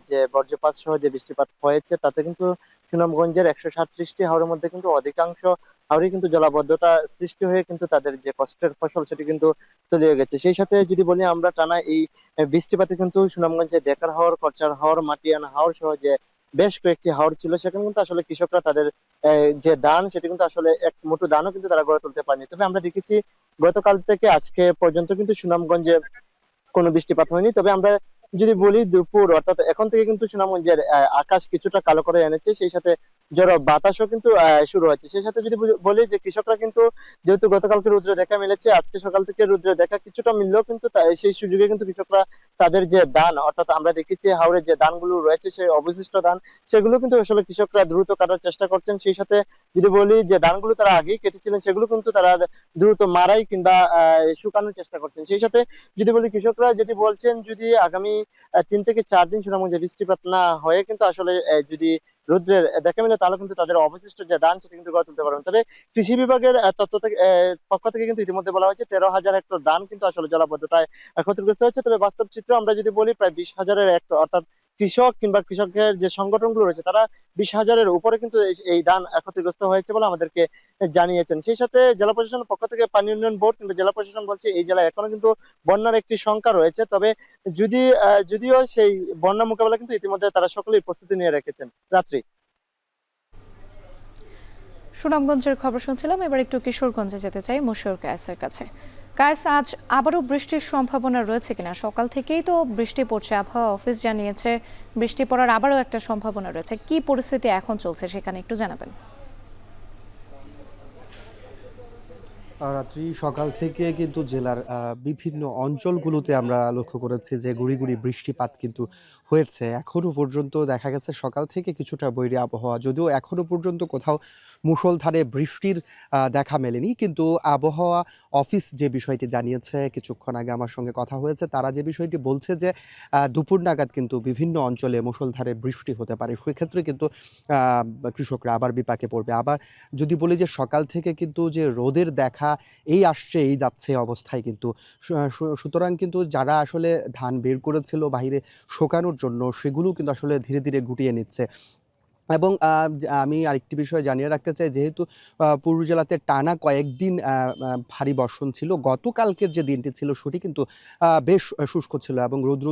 যে বজ্রপাত সহ যে বৃষ্টিপাত হয়েছে তাতে কিন্তু সুনামগঞ্জের 137টি হাওরের মধ্যে কিন্তু অধিকাংশ হাওরে কিন্তু জলাবদ্ধতা সৃষ্টি হয়ে কিন্তু তাদের যে কষ্টের ফসল সেটি কিন্তু তলিয়ে গেছে। সেই সাথে যদি বলি আমরা টানা এই বৃষ্টিপাতে কিন্তু সুনামগঞ্জে দেকার হাওর, কচ্চার হাওর, মাটিয়ানা হাওর সহ যে বেশ কয়েকটি হাওর ছিল সেখানে কিন্তু আসলে কৃষকরা তাদের যে ধান সেটি কিন্তু আসলে এক মুঠো ধানও কিন্তু তারা গড়ে তুলতে পারেনি। তবে আমরা দেখেছি গতকাল থেকে আজকে পর্যন্ত কিন্তু সুনামগঞ্জে কোনো বৃষ্টিপাত হয়নি। তবে আমরা যদি বলি দুপুর অর্থাৎ এখন থেকে কিন্তু সুনামগঞ্জের আকাশ কিছুটা কালো করে এনেছে, সেই সাথে ঝড়ো বাতাসও কিন্তু শুরু হয়েছে। সেই সাথে যদি বলি যে কৃষকরা কিন্তু যেহেতু গতকালকে রুদ্র দেখা মিলেছে, আজকে সকাল থেকে রুদ্র দেখা কিছুটা মিললেও কিন্তু সেই সুযোগে কিন্তু কৃষকরা তাদের যে ধান অর্থাৎ আমরা দেখেছি হাওড়ের যে ধানগুলো রয়েছে সেই অবশিষ্ট ধান সেগুলো কিন্তু আসলে কৃষকরা দ্রুত কাটার চেষ্টা করছেন। সেই সাথে যদি বলি যে ধানগুলো তারা আগেই কেটেছিলেন সেগুলো কিন্তু তারা দ্রুত মারাই কিংবা শুকানোর চেষ্টা করছেন। সেই সাথে যদি বলি কৃষকরা যেটি বলছেন, যদি আগামী 3 থেকে 4 দিন সুনামগঞ্জে বৃষ্টিপাত না হয়ে কিন্তু আসলে যদি রুদ্রের দেখা মিলে তাহলে কিন্তু তাদের অবশিষ্ট যে ধান সেটা কিন্তু গড়ে তুলতে পারবেন। তবে কৃষি বিভাগের তথ্য থেকে পক্ষ থেকে কিন্তু ইতিমধ্যে বলা হয়েছে 13,000 হেক্টর ধান কিন্তু আসলে জলাবদ্ধতায় ক্ষতিগ্রস্ত হয়েছে। তবে বাস্তব চিত্র আমরা যদি বলি প্রায় 20,000 হেক্টর অর্থাৎ কৃষক কিংবা কৃষকের যে সংগঠনগুলো রয়েছে তারা 20,000-এর উপরে কিন্তু এই ধান ক্ষতিগ্রস্ত হয়েছে বলে আমাদেরকে জানিয়েছেন। সেই সাথে জেলা প্রশাসনের পক্ষ থেকে পানি উন্নয়ন বোর্ড কিংবা জেলা প্রশাসন বলছে এই জেলায় এখনো কিন্তু বন্যার একটি শঙ্কা রয়েছে। তবে যদিও সেই বন্যা মোকাবেলা কিন্তু ইতিমধ্যে তারা সকলেই প্রস্তুতি নিয়ে রেখেছেন। রাত্রি সুনামগঞ্জের খবর শুনছিলাম, এবার একটু কিশোরগঞ্জে যেতে চাই মশুর কায়েসের কাছে। কায়েস, আজ আবারও বৃষ্টির সম্ভাবনা রয়েছে কিনা? সকাল থেকেই তো বৃষ্টি পড়ছে, আবহাওয়া অফিস জানিয়েছে বৃষ্টি পড়ার আবারও একটা সম্ভাবনা রয়েছে। কি পরিস্থিতি এখন চলছে সেখানে একটু জানাবেন। রাত্রি সকাল থেকে কিন্তু জেলার বিভিন্ন অঞ্চলগুলোতে আমরা লক্ষ্য করেছি যে গুঁড়ি গুঁড়ি বৃষ্টিপাত কিন্তু হয়েছে। এখনও পর্যন্ত দেখা গেছে সকাল থেকে কিছুটা বৈরী আবহাওয়া, যদিও এখনও পর্যন্ত কোথাও মুষলধারে বৃষ্টির দেখা মেলেনি। কিন্তু আবহাওয়া অফিস যে বিষয়টি জানিয়েছে, কিছুক্ষণ আগে আমার সঙ্গে কথা হয়েছে, তারা যে বিষয়টি বলছে যে দুপুর নাগাদ কিন্তু বিভিন্ন অঞ্চলে মুষলধারে বৃষ্টি হতে পারে। সেক্ষেত্রে কিন্তু কৃষকরা আবার বিপাকে পড়বে। আবার যদি বলি যে সকাল থেকে কিন্তু যে রোদের দেখা এই আসছে এই যাচ্ছে অবস্থায় কিন্তু, সুতরাং কিন্তু যারা আসলে ধান বের করেছিল বাইরে শুকানোর জন্য সেগুলো কিন্তু আসলে ধীরে ধীরে গুটিয়ে নিচ্ছে। এবং আমি আরেকটি বিষয় জানিয়ে রাখতে চাই, যেহেতু পূর্ব জেলাতে টানা কয়েকদিন ভারী বর্ষণ ছিল, গতকালকের যে দিনটি ছিল সেটি কিন্তু বেশ শুষ্ক ছিল এবং রৌদ্র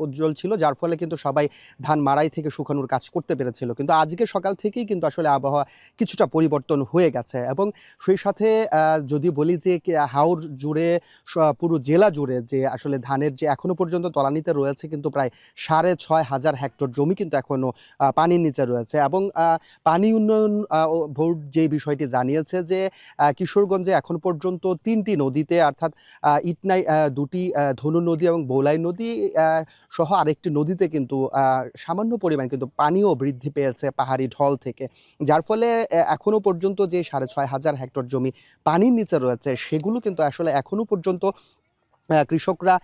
উজ্জ্বল ছিল, যার ফলে কিন্তু সবাই ধান মাড়াই থেকে শুকানোর কাজ করতে পেরেছিল। কিন্তু আজকে সকাল থেকেই কিন্তু আসলে আবহাওয়া কিছুটা পরিবর্তন হয়ে গেছে। এবং সেই সাথে যদি বলি যে হাওর জুড়ে পুরো জেলা জুড়ে যে আসলে ধানের যে এখনও পর্যন্ত তলানিতে রয়েছে কিন্তু প্রায় 6,500 হেক্টর জমি কিন্তু এখনও পানির নিচে রয়েছে। এবং পানি উন্নয়ন বোর্ড যে বিষয়টি জানিয়েছে যে কিশোরগঞ্জে এখন পর্যন্ত 3টি নদীতে অর্থাৎ ইটনাই 2টি ধনু নদী এবং বৌলাই নদী সহ আরেকটি নদীতে কিন্তু সামান্য পরিমাণ কিন্তু পানিও বৃদ্ধি পেয়েছে পাহাড়ি ঢল থেকে, যার ফলে এখনও পর্যন্ত যে 6,500 হেক্টর জমি পানির নিচে রয়েছে সেগুলো কিন্তু আসলে এখনও পর্যন্ত কৃষকরা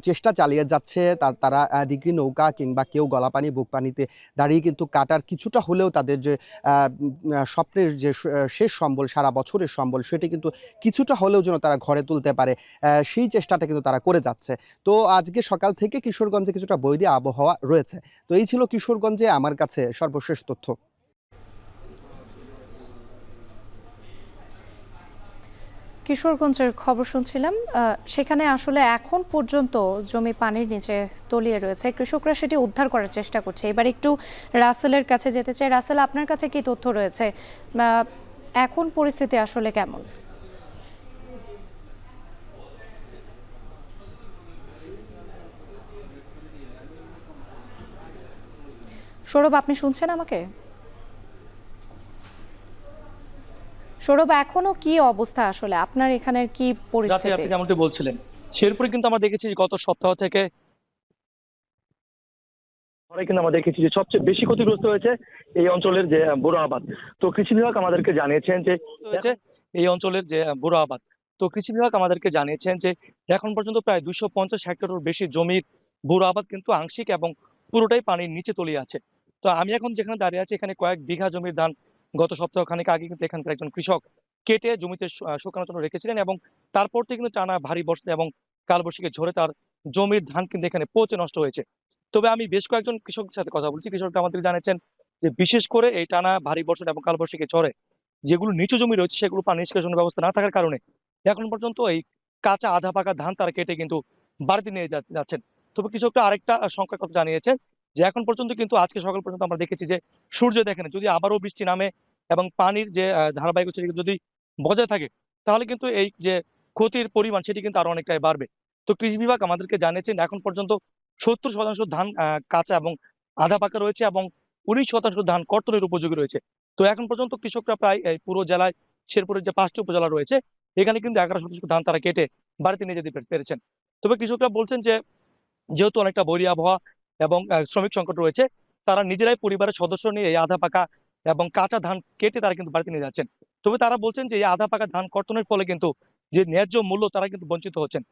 চেষ্টা চালিয়ে যাচ্ছে। তারা ডিগ্রি নৌকা কিংবা কেউ গলাপানি বুক পানিতে দাঁড়িয়ে কিন্তু কাটার কিছুটা হলেও তাদের যে স্বপ্নের যে শেষ সম্বল, সারা বছরের সম্বল, সেটি কিন্তু কিছুটা হলেও যেন তারা ঘরে তুলতে পারে সেই চেষ্টাটা কিন্তু তারা করে যাচ্ছে। তো আজকে সকাল থেকে কিশোরগঞ্জে কিছুটা বৈরী আবহাওয়া রয়েছে। তো এই ছিল কিশোরগঞ্জে আমার কাছে সর্বশেষ তথ্য। কিশোরগঞ্জের খবর শুনছিলাম, সেখানে আসলে এখন পর্যন্ত জমি পানির নিচে তলিয়ে রয়েছে, কৃষকরা সেটি উদ্ধার করার চেষ্টা করছে। এবার একটু রাসেলের কাছে যেতে চাই। রাসেল, আপনার কাছে কি তথ্য রয়েছে, এখন পরিস্থিতি আসলে কেমন? সৌরভ, আপনি শুনছেন আমাকে? সৌরভ, এখনো কি অবস্থা, আসলে আপনার এখানের কি পরিস্থিতি? আপনি যেমনটি বলছিলেন, শেরপুরে কিন্তু আমরা দেখেছি গত সপ্তাহ থেকে কিন্তু আমরা দেখেছি যে সবচেয়ে বেশি ক্ষতিগ্রস্ত হয়েছে এই অঞ্চলের যে বুড়ো আবাদ। তো কৃষি বিভাগ আমাদেরকে জানিয়েছেন যে এই অঞ্চলের যে বুড়ো আবাদ, তো কৃষি বিভাগ আমাদেরকে জানিয়েছেন যে এখন পর্যন্ত প্রায় 250 হেক্টরের বেশি জমির বুড়ো আবাদ কিন্তু আংশিক এবং পুরোটাই পানির নিচে তলিয়ে আছে। তো আমি এখন যেখানে দাঁড়িয়ে আছি, এখানে কয়েক বিঘা জমির ধান গত সপ্তাহ খানিক আগে কিন্তু এখানকার একজন কৃষক কেটে জমিতে শুকানোর জন্য রেখেছিলেন, এবং তারপর থেকে কিন্তু টানা ভারী বর্ষা এবং কালবৈশাখী ঝড়ে তার জমির ধান কিন্তু এখানে পচে নষ্ট হয়েছে। তবে আমি বেশ কয়েকজন কৃষকের সাথে কথা বলছি, কৃষকরা আমাদের জানিয়েছেন যে বিশেষ করে এই টানা ভারী বর্ষা এবং কালবৈশাখী ঝড়ে যেগুলো নিচু জমি রয়েছে সেগুলো পানি নিষ্কাশনের ব্যবস্থা না থাকার কারণে এখন পর্যন্ত এই কাঁচা আধা পাকা ধান তারা কেটে কিন্তু বাড়িতে নিয়ে যাচ্ছেন। তবে কৃষকরা আরেকটা সংখ্যার কথা জানিয়েছেন যে এখন পর্যন্ত কিন্তু আজকে সকাল পর্যন্ত আমরা দেখেছি যে সূর্য দেখেন, যদি আবারও বৃষ্টি নামে এবং পানির যে ধারাবাহিকতা যদি বজায় থাকে তাহলে কিন্তু এই যে ক্ষতির পরিমাণ সেটি কিন্তু আরো অনেকটাই বাড়বে। তো কৃষি বিভাগ আমাদেরকে জানিয়েছেন এখন পর্যন্ত 70% ধান কাঁচা এবং আধা পাকা রয়েছে এবং 19% ধান কর্তনের উপযোগী রয়েছে। তো এখন পর্যন্ত কৃষকরা প্রায় পুরো জেলায় শেরপুরের যে 5টি উপজেলা রয়েছে এখানে কিন্তু 11% ধান তারা কেটে বাড়িতে নিয়ে যেতে পেরেছেন। তবে কৃষকরা বলছেন যে যেহেতু অনেকটা বৈরী আবহাওয়া এবং শ্রমিক সংকট রয়েছে, তারা নিজেরাই পরিবারের সদস্য নিয়ে এই আধা পাকা এবং কাঁচা ধান কেটে তারা কিন্তু বাড়িতে নিয়ে যাচ্ছেন। তবে তারা বলছেন যে এই আধা পাকা ধান কর্তনের ফলে কিন্তু যে ন্যায্য মূল্য তারা কিন্তু বঞ্চিত হচ্ছেন।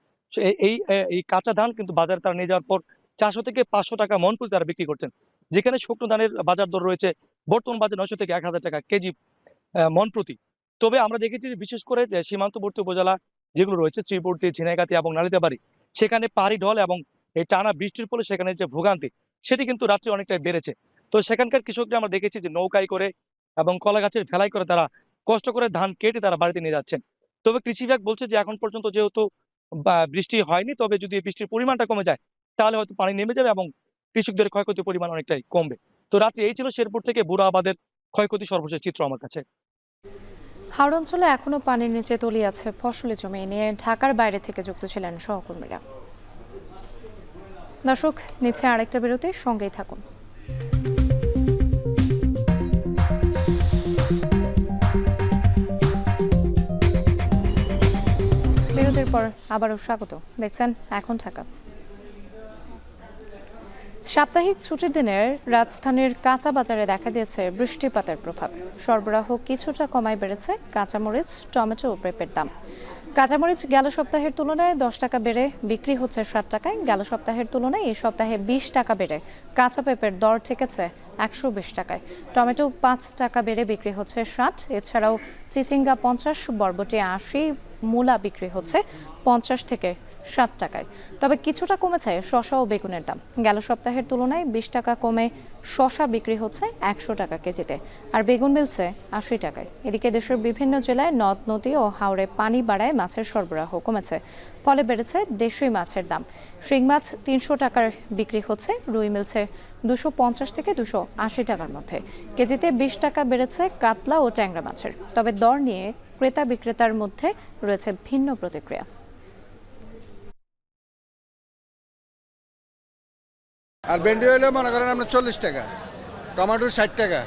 এই কাঁচা ধান কিন্তু বাজারে তারা নিয়ে যাওয়ার পর 400 থেকে 500 টাকা মন প্রতি তারা বিক্রি করছেন, যেখানে শুকনো ধানের বাজার দর রয়েছে বর্তমান বাজার 900 থেকে 1000 টাকা কেজি মন প্রতি। তবে আমরা দেখেছি যে বিশেষ করে সীমান্তবর্তী উপজেলা যেগুলো রয়েছে শ্রীপুরটি, ঝিনাইগাতি এবং নালিতাবাড়ি, সেখানে পাহাড়ি ঢল এবং এই টানা বৃষ্টির ফলে সেখানে যে ভোগান্তি সেটি কিন্তু রাত্রে অনেকটাই বেড়েছে। তো সেখানকার কৃষকরা আমরা দেখেছি যে নৌকায় করে এবং কলা গাছের ভেলাই করে তারা কষ্ট করে ধান কেটে তারা বাড়িতে নিয়ে যাচ্ছেন। তবে কৃষি বিভাগ বলছে যে এখন পর্যন্ত যেহেতু বৃষ্টি হয়নি, তবে যদি বৃষ্টির পরিমাণটা কমে যায় তাহলে হয়তো পানি নেমে যাবে এবং কৃষকদের ক্ষয়ক্ষতির পরিমাণ অনেকটাই কমবে। তো রাত্রে এই ছিল শেরপুর থেকে বুড়ো আবাদের ক্ষয়ক্ষতি সর্বশেষ চিত্র আমার কাছে। হাওড় অঞ্চলে এখনো পানির নিচে তলিয়ে আছে ফসলি জমি, নিয়ে ঢাকার বাইরে থেকে যুক্ত ছিলেন সহকর্মীরা। দর্শক, নিচ্ছে আরেকটা বিরতি, সঙ্গেই থাকুন। বিরতির পর আবারও স্বাগত, দেখছেন এখন ঢাকা। সাপ্তাহিক ছুটির দিনের রাজধানীর কাঁচা বাজারে দেখা দিয়েছে বৃষ্টিপাতের প্রভাব। সরবরাহ কিছুটা কমায় বেড়েছে কাঁচামরিচ, টমেটো ও পেঁপের দাম। কাঁচামরিচ গেল সপ্তাহের তুলনায় 10 টাকা বেড়ে বিক্রি হচ্ছে 60 টাকায়। গেল সপ্তাহের তুলনায় এই সপ্তাহে 20 টাকা বেড়ে কাঁচা পেঁপের দর ঠেকেছে 120 টাকায়। টমেটো 5 টাকা বেড়ে বিক্রি হচ্ছে 60। এছাড়াও চিচিঙ্গা 50, বরবটি 80, মূলা বিক্রি হচ্ছে 50 থেকে 60 টাকায়। তবে কিছুটা কমেছে শসা ও বেগুনের দাম। গেল সপ্তাহের তুলনায় 20 টাকা কমে শসা বিক্রি হচ্ছে 100 টাকা কেজিতে, আর বেগুন মিলছে 80 টাকায়। এদিকে দেশের বিভিন্ন জেলায় নদ নদী ও হাওরে পানি বাড়ায় মাছের সরবরাহ কমেছে, ফলে বেড়েছে দেশি মাছের দাম। শিং মাছ 300 টাকার বিক্রি হচ্ছে, রুই মিলছে 250 থেকে 280 টাকার মধ্যে। কেজিতে 20 টাকা বেড়েছে কাতলা ও ট্যাংরা মাছের। তবে দর নিয়ে ক্রেতা বিক্রেতার মধ্যে রয়েছে ভিন্ন প্রতিক্রিয়া। আর ভেন্ডি হইলে মনে করেন আপনার 40 টাকা, টমেটো 60 টাকা,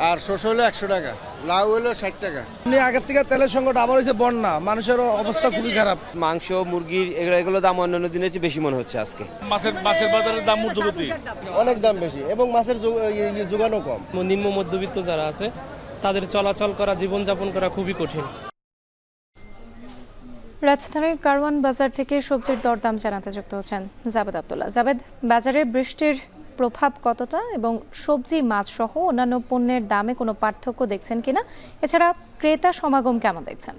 আর শসা হলো 100 টাকা, লাউ হলো 60 টাকা। আগের থেকে তেলের সংকট, আবার হয়েছে বন্যা, মানুষের অবস্থা খুবই খারাপ। মাংস, মুরগির এগুলো দাম অন্যান্য দিনের চেয়ে বেশি মনে হচ্ছে আজকে। মাছের বাজারের দাম ঊর্ধ্বগতি, অনেক দাম বেশি এবং মাছের যোগানো কম। নিম্ন মধ্যবিত্ত যারা আছে তাদের চলাচল করা, জীবনযাপন করা খুবই কঠিন। রাজধানীর কারওয়ান বাজার থেকে সবজির দরদাম জানাতে যুক্ত হচ্ছেন জাবেদ আব্দুল্লাহ। জাবেদ, বাজারে বৃষ্টির প্রভাব কতটা এবং সবজি, মাছ সহ অন্যান্য পণ্যের দামে কোনো পার্থক্য দেখছেন কিনা? এছাড়া ক্রেতা সমাগম কেমন দেখছেন?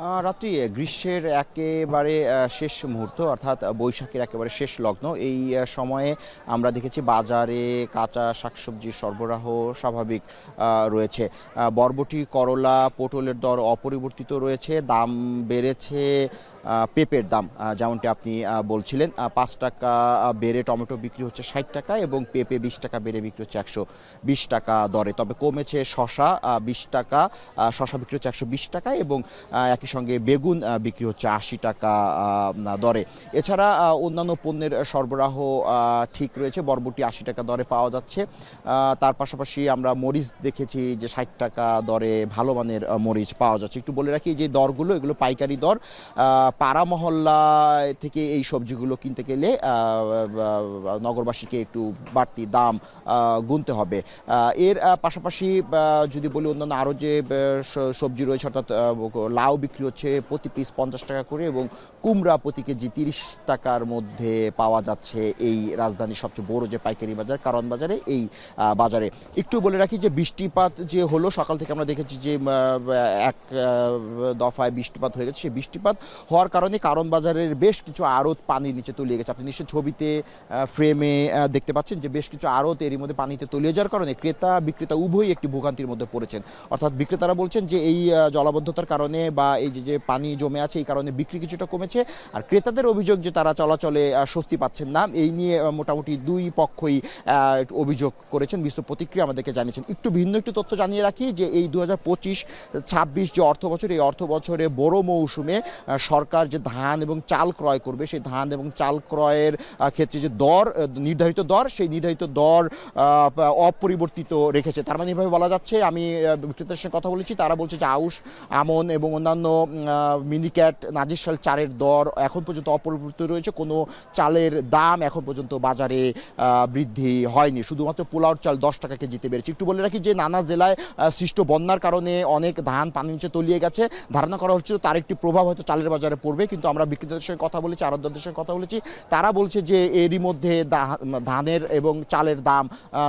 রাত্রি গ্রীষ্মের একেবারে শেষ মুহূর্ত, অর্থাৎ বৈশাখের একেবারে শেষ লগ্ন। এই সময়ে আমরা দেখেছি বাজারে কাঁচা শাকসবজির সরবরাহ স্বাভাবিক রয়েছে। বরবটি, করলা, পটলের দর অপরিবর্তিত রয়েছে। দাম বেড়েছে পেঁপের দাম, যেমনটি আপনি বলছিলেন, 5 টাকা বেড়ে টমেটো বিক্রি হচ্ছে 60 টাকা এবং পেঁপে 20 টাকা বেড়ে বিক্রি হচ্ছে 120 টাকা দরে। তবে কমেছে শশা 20 টাকা, শশা বিক্রি হচ্ছে 120 টাকা এবং একই সঙ্গে বেগুন বিক্রি হচ্ছে 80 টাকা দরে। এছাড়া অন্যান্য পণ্যের সরবরাহ ঠিক রয়েছে। বরবটি 80 টাকা দরে পাওয়া যাচ্ছে। তার পাশাপাশি আমরা মরিচ দেখেছি যে 60 টাকা দরে ভালো মানের মরিচ পাওয়া যাচ্ছে। একটু বলে রাখি যে দরগুলো, এগুলো পাইকারি দর। পাড়া মহল্লা থেকে এই সবজিগুলো কিনতে গেলে নগরবাসীকে একটু বাড়তি দাম গুনতে হবে। এর পাশাপাশি যদি বলি অন্যান্য আরও যে সবজি রয়েছে, অর্থাৎ লাউ বিক্রি হচ্ছে প্রতি পিস 50 টাকা করে এবং কুমড়া প্রতি কেজি 30 টাকার মধ্যে পাওয়া যাচ্ছে এই রাজধানীর সবচেয়ে বড় যে পাইকারি বাজার কারণ বাজারে। এই বাজারে একটু বলে রাখি যে বৃষ্টিপাত যে হলো সকাল থেকে আমরা দেখেছি যে এক দফায় বৃষ্টিপাত হয়ে গেছে। সেই বৃষ্টিপাত হওয়ার কারণে কারণ বাজারের বেশ কিছু আড়ত পানির নিচে তলিয়ে গেছে। আপনি নিশ্চয়ই ছবিতে ফ্রেমে দেখতে পাচ্ছেন যে বেশ কিছু আড়ত এরই মধ্যে পানিতে তলিয়ে যাওয়ার কারণে ক্রেতা বিক্রেতা উভয়ই একটি ভোগান্তির মধ্যে পড়েছেন। অর্থাৎ বিক্রেতারা বলছেন যে এই জলাবদ্ধতার কারণে বা এই যে পানি জমে আছে এই কারণে বিক্রি কিছুটা কমেছে, আর ক্রেতাদের অভিযোগ যে তারা চলাচলে স্বস্তি পাচ্ছেন না। এই নিয়ে মোটামুটি দুই পক্ষই অভিযোগ করেছেন, বিস্তর প্রতিক্রিয়া আমাদেরকে জানিয়েছেন। একটু ভিন্ন একটু তথ্য জানিয়ে রাখি যে এই 2025-26 যে অর্থ বছর, এই অর্থ বছরে বড় মৌসুমে সরকার যে ধান এবং চাল ক্রয় করবে, সেই ধান এবং চাল ক্রয়ের ক্ষেত্রে যে দর নির্ধারিত দর, সেই নির্ধারিত দর অপরিবর্তিত রেখেছে। তার মানে এভাবে বলা যাচ্ছে, আমি বিক্রেতাদের সঙ্গে কথা বলেছি, তারা বলছে যে আউশ, আমন এবং অন্যান্য মিনিক্যাট, নাজিরশাল চালের দর এখন পর্যন্ত অপরিবর্তিত রয়েছে। কোনো চালের দাম এখন পর্যন্ত বাজারে বৃদ্ধি হয়নি। শুধুমাত্র পোলাওর চাল 10 টাকা কেজিতে বেড়েছে। একটু বলে রাখি যে নানা জেলায় সৃষ্ট বন্যার কারণে অনেক ধান পানির নিচে তলিয়ে গেছে। ধারণা করা হচ্ছিল তার একটি প্রভাব হয়তো চালের বাজারে পড়বে, কিন্তু আমরা বিক্রেতাদের সঙ্গে কথা বলেছি, আড়তদারদের সঙ্গে কথা বলেছি, তারা বলছে যে এরই মধ্যে ধানের এবং চালের দাম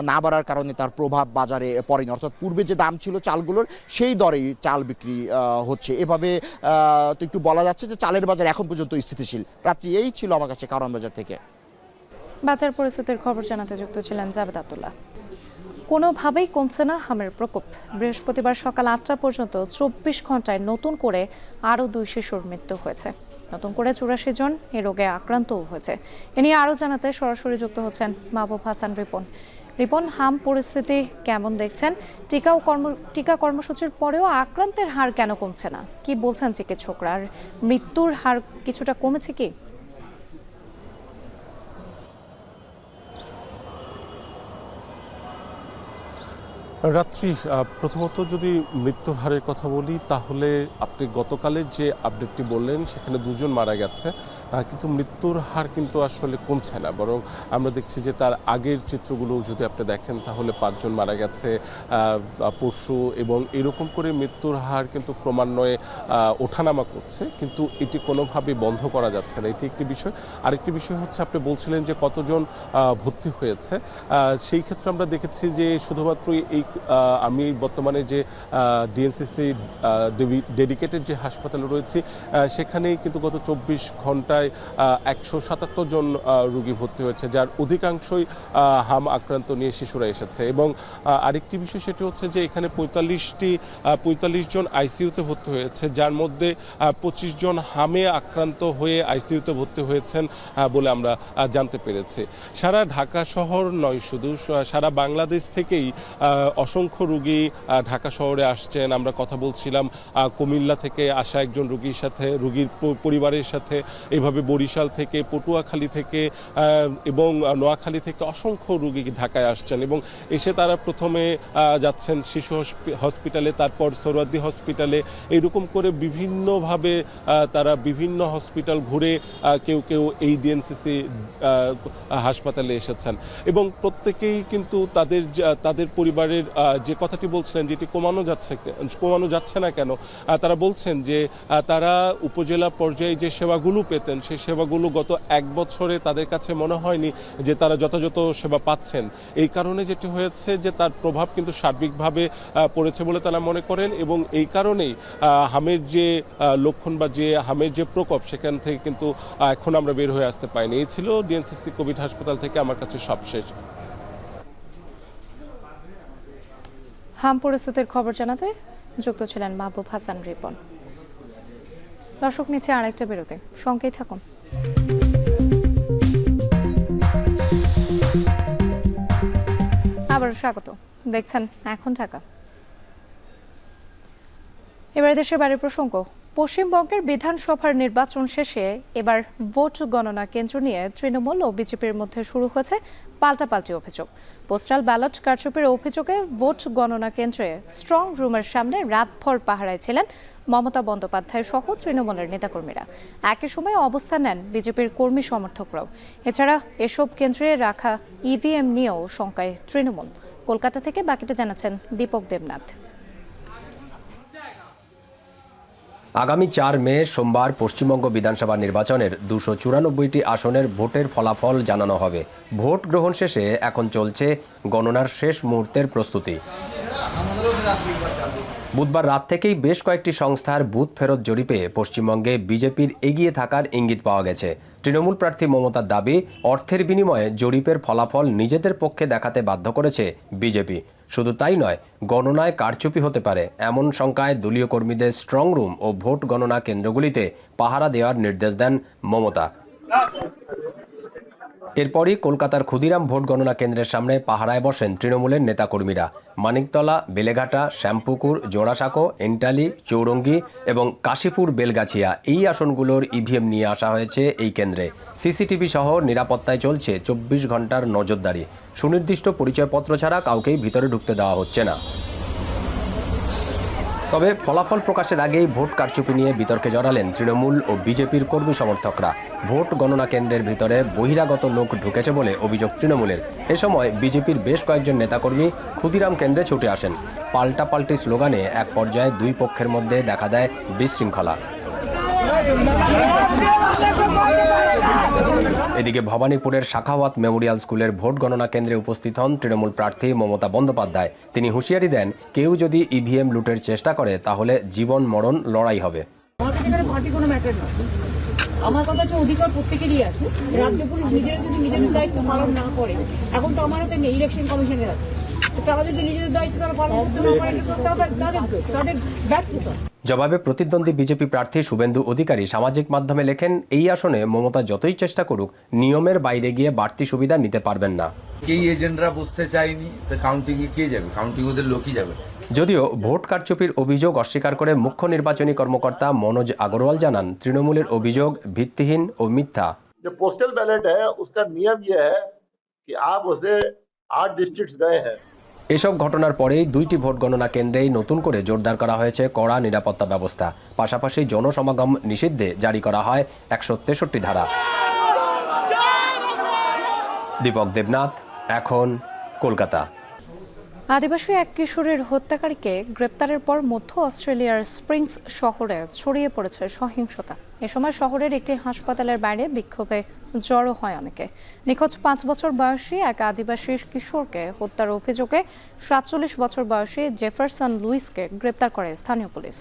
না বাড়ার কারণে তার প্রভাব বাজারে পড়েনি। অর্থাৎ পূর্বে যে দাম ছিল চালগুলোর সেই দরেই চাল বিক্রি হচ্ছে। এভাবে তো একটু বলা যাচ্ছে যে চালের বাজার এখন পর্যন্ত স্থিতিশীল। রাত্রি এই ছিল আমার কাছে কারণ বাজার থেকে। বাজার পরিস্থিতির খবর জানাতে যুক্ত ছিলেন জাবেদ আব্দুল্লাহ। কোনোভাবেই কমছে না হামের প্রকোপ। বৃহস্পতিবার সকাল 8টা পর্যন্ত 24 ঘন্টায় নতুন করে আরও 2 শিশুর মৃত্যু হয়েছে। নতুন করে 84 জন এ রোগে আক্রান্তও হয়েছে। এ নিয়ে আরও জানাতে সরাসরি যুক্ত হচ্ছেন মাহবুব হাসান রিপন। রিপন, হাম পরিস্থিতি কেমন দেখছেন? টিকা কর্মসূচির পরেও আক্রান্তের হার কেন কমছে না, কি বলছেন চিকিৎসকরা? আর মৃত্যুর হার কিছুটা কমেছে কি? রাত্রি, প্রথমত যদি মৃত্যুর হারের কথা বলি তাহলে আপনি গতকালের যে আপডেটটি বললেন সেখানে 2 জন মারা গেছে, কিন্তু মৃত্যুর হার কিন্তু আসলে কমছে না, বরং আমরা দেখছি যে তার আগের চিত্রগুলো যদি আপনি দেখেন তাহলে 5 জন মারা গেছে পরশু, এবং এরকম করে মৃত্যুর হার কিন্তু ক্রমান্বয়ে ওঠানামা করছে, কিন্তু এটি কোনোভাবেই বন্ধ করা যাচ্ছে না। এটি একটি বিষয়। আরেকটি বিষয় হচ্ছে, আপনি বলছিলেন যে কতজন ভর্তি হয়েছে, সেই ক্ষেত্রে আমরা দেখেছি যে শুধুমাত্র এই আমি বর্তমানে যে ডিএনসিসি ডেডিকেটেড যে হাসপাতালে রয়েছে সেখানেই কিন্তু গত 24 ঘন্টায় 177 জন রোগী ভর্তি হয়েছে, যার অধিকাংশই হাম আক্রান্ত নিয়ে শিশুরা এসেছে। এবং আরেকটি বিষয় সেটি হচ্ছে যে এখানে 45 জন আইসিইউতে ভর্তি হয়েছে, যার মধ্যে 25 জন হামে আক্রান্ত হয়ে আইসিইউতে ভর্তি হয়েছেন বলে আমরা জানতে পেরেছি। সারা ঢাকা শহর নয়, শুধু সারা বাংলাদেশ থেকেই অসংখ্য রোগী ঢাকা শহরে আসছেন। আমরা কথা বলছিলাম কুমিল্লা থেকে আসা একজন রোগীর সাথে, রোগীর পরিবারের সাথে, এইভাবে বরিশাল থেকে, পটুয়াখালী থেকে এবং নোয়াখালী থেকে অসংখ্য রোগী ঢাকায় আসছেন, এবং এসে তারা প্রথমে যাচ্ছেন শিশু হসপিটালে, তারপর সোহরাওয়ার্দী হসপিটালে, এইরকম করে বিভিন্নভাবে তারা বিভিন্ন হসপিটাল ঘুরে কেউ কেউ এই ডিএনসিসি হাসপাতালে এসেছেন, এবং প্রত্যেকেই কিন্তু তাদের পরিবারের যে কথাটি বলছিলেন যেটি কমানো যাচ্ছে না কেন, তারা বলছেন যে তারা উপজেলা পর্যায়ে যে সেবাগুলো পেতেন সেই সেবাগুলো গত 1 বছরে তাদের কাছে মনে হয়নি যে তারা যথাযথ সেবা পাচ্ছেন। এই কারণে যেটি হয়েছে যে তার প্রভাব কিন্তু সার্বিকভাবে পড়েছে বলে তারা মনে করেন, এবং এই কারণেই হামের যে লক্ষণ বা যে হামের যে প্রকোপ সেখান থেকে কিন্তু এখন আমরা বের হয়ে আসতে পারিনি। এই ছিল ডিএনসিসি কোভিড হাসপাতাল থেকে আমার কাছে সবশেষ। হাম পরিস্থিতির খবর জানাতে যুক্ত ছিলেন মাহবুব হাসান রিপন। দর্শক নিচ্ছে আরেকটা বিরতি, সঙ্গেই থাকুন। আবার স্বাগত, দেখছেন এখন ঢাকা। এবারে দেশের বাইরের প্রসঙ্গ। পশ্চিমবঙ্গের বিধানসভার নির্বাচন শেষে এবার ভোট গণনা কেন্দ্র নিয়ে তৃণমূল ও বিজেপির মধ্যে শুরু হয়েছে পাল্টাপাল্টি অভিযোগ। পোস্টাল ব্যালট কারচুপির অভিযোগে ভোট গণনা কেন্দ্রে স্ট্রং রুমের সামনে রাতভর পাহারায় ছিলেন মমতা বন্দ্যোপাধ্যায় সহ তৃণমূলের নেতাকর্মীরা। একই সময় অবস্থান নেন বিজেপির কর্মী সমর্থকরাও। এছাড়া এসব কেন্দ্রে রাখা ইভিএম নিয়েও শঙ্কায় তৃণমূল। কলকাতা থেকে বাকিটা জানাচ্ছেন দীপক দেবনাথ। আগামী 4 মে সোমবার পশ্চিমবঙ্গ বিধানসভা নির্বাচনের 294টি আসনের ভোটের ফলাফল জানানো হবে। ভোট গ্রহণ শেষে এখন চলছে গণনার শেষ মুহূর্তের প্রস্তুতি। বুধবার রাত থেকেই বেশ কয়েকটি সংস্থার বুথ ফেরত জরিপে পশ্চিমবঙ্গে বিজেপির এগিয়ে থাকার ইঙ্গিত পাওয়া গেছে। তৃণমূল প্রার্থী মমতার দাবি, অর্থের বিনিময়ে জরিপের ফলাফল নিজেদের পক্ষে দেখাতে বাধ্য করেছে বিজেপি। শুধু তাই নয়, গণনায় কারচুপি হতে পারে এমন শঙ্কায় দলীয় কর্মীদের স্ট্রং রুম ও ভোট গণনা কেন্দ্রগুলিতে পাহারা দেওয়ার নির্দেশ দেন মমতা। এরপরই কলকাতার ক্ষুদিরাম ভোট গণনা কেন্দ্রের সামনে পাহারায় বসেন তৃণমূলের নেতাকর্মীরা। মানিকতলা, বেলেঘাটা, শ্যামপুকুর, জোড়াসাঁকো, এন্টালি, চৌরঙ্গি এবং কাশীপুর বেলগাছিয়া এই আসনগুলোর ইভিএম নিয়ে আসা হয়েছে এই কেন্দ্রে। সিসিটিভি সহ নিরাপত্তায় চলছে 24 ঘন্টার নজরদারি। সুনির্দিষ্ট পরিচয়পত্র ছাড়া কাউকেই ভিতরে ঢুকতে দেওয়া হচ্ছে না। তবে ফলাফল প্রকাশের আগেই ভোট কারচুপি নিয়ে বিতর্কে জড়ালেন তৃণমূল ও বিজেপির কর্মী সমর্থকরা। ভোট গণনা কেন্দ্রের ভিতরে বহিরাগত লোক ঢুকেছে বলে অভিযোগ তৃণমূলের। এ সময় বিজেপির বেশ কয়েকজন নেতাকর্মী ক্ষুদিরাম কেন্দ্রে ছুটে আসেন। পাল্টাপাল্টি স্লোগানে এক পর্যায়ে দুই পক্ষের মধ্যে দেখা দেয় বিশৃঙ্খলা। এদিকে ভবানীপুরের শাখাওয়াত মেমোরিয়াল স্কুলের ভোট গণনা কেন্দ্রে উপস্থিত হন তৃণমূল প্রার্থী মমতা বন্দ্যোপাধ্যায়। তিনি হুঁশিয়ারি দেন, কেউ যদি ইভিএম লুটের চেষ্টা করে তাহলে জীবন মরণ লড়াই হবে। আমার কথা হচ্ছে, অধিকার প্রত্যেকেরই আছে। রাজ্য পুলিশ নিজেরা যদি নিজেদের দায়িত্ব পালন না করে, এখন তো আমার হাতে নেই, ইলেকশন কমিশনের আছে, তারা যদি নিজেদের দায়িত্ব তারা পালন করতে না পারে তাদের ব্যর্থতা। জবাবে প্রতিদ্বন্দ্বী বিজেপি প্রার্থী শুভেন্দু অধিকারী সামাজিক মাধ্যমে লেখেন, এই আসনে মমতা যতই চেষ্টা করুক নিয়মের বাইরে গিয়ে বাড়তি সুবিধা নিতে পারবেন না। এই এজেন্টরা বুঝতে চায়নি, তো কাউন্টিং এ কে যাবে? কাউন্টিং ওদের লোকই যাবে। যদিও ভোট কারচুপির অভিযোগ অস্বীকার করে মুখ্য নির্বাচনী কর্মকর্তা মনোজ আগরওয়াল জানান, তৃণমূলের অভিযোগ ভিত্তিহীন ও মিথ্যা। जो पोस्टल बैलेट है उसका नियम यह है कि आप उसे 8 डिस्ट्रिक्ट्स गए हैं। এসব ঘটনার পরেই 2টি ভোট গণনা কেন্দ্রেই নতুন করে জোরদার করা হয়েছে কড়া নিরাপত্তা ব্যবস্থা। পাশাপাশি জনসমাগম নিষিদ্ধে জারি করা হয় 163 ধারা। দীপক দেবনাথ, এখন, কলকাতা। আদিবাসী এক কিশোরের হত্যাকারীকে গ্রেপ্তারের পর মধ্য অস্ট্রেলিয়ার স্প্রিংস শহরে ছড়িয়ে পড়েছে সহিংসতা। এ সময় শহরের একটি হাসপাতালের বাইরে বিক্ষোভে জড়ো হয় অনেকে। নিখোঁজ 5 বছর বয়সী এক আদিবাসী কিশোরকে হত্যার অভিযোগে 47 বছর বয়সী জেফারসন লুইসকে গ্রেপ্তার করে স্থানীয় পুলিশ।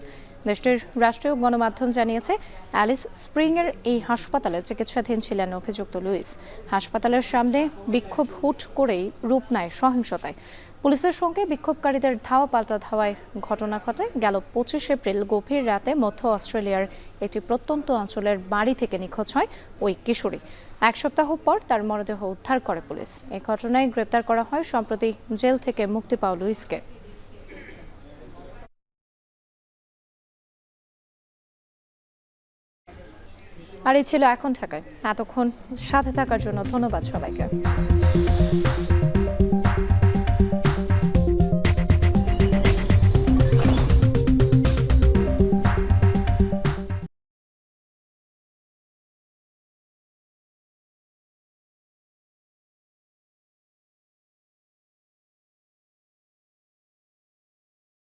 দেশটির রাষ্ট্রীয় গণমাধ্যম জানিয়েছে, অ্যালিস স্প্রিংয়ের এই হাসপাতালে চিকিৎসাধীন ছিলেন অভিযুক্ত লুইস। হাসপাতালের সামনে বিক্ষোভ হুট করেই রূপ নেয় সহিংসতায়। পুলিশের সঙ্গে বিক্ষোভকারীদের ধাওয়া পাল্টা ধাওয়ায় ঘটনা ঘটে। গেল 25 এপ্রিল গভীর রাতে মধ্য অস্ট্রেলিয়ার একটি প্রত্যন্ত অঞ্চলের বাড়ি থেকে নিখোঁজ হয় ওই কিশোরী। 1 সপ্তাহ পর তার মরদেহ উদ্ধার করে পুলিশ। এই ঘটনায় গ্রেপ্তার করা হয় সম্প্রতি জেল থেকে মুক্তি পাওয়া লুইসকে। আর এই ছিল এখন ঢাকায়। এতক্ষণ সাথে থাকার জন্য ধন্যবাদ সবাইকে।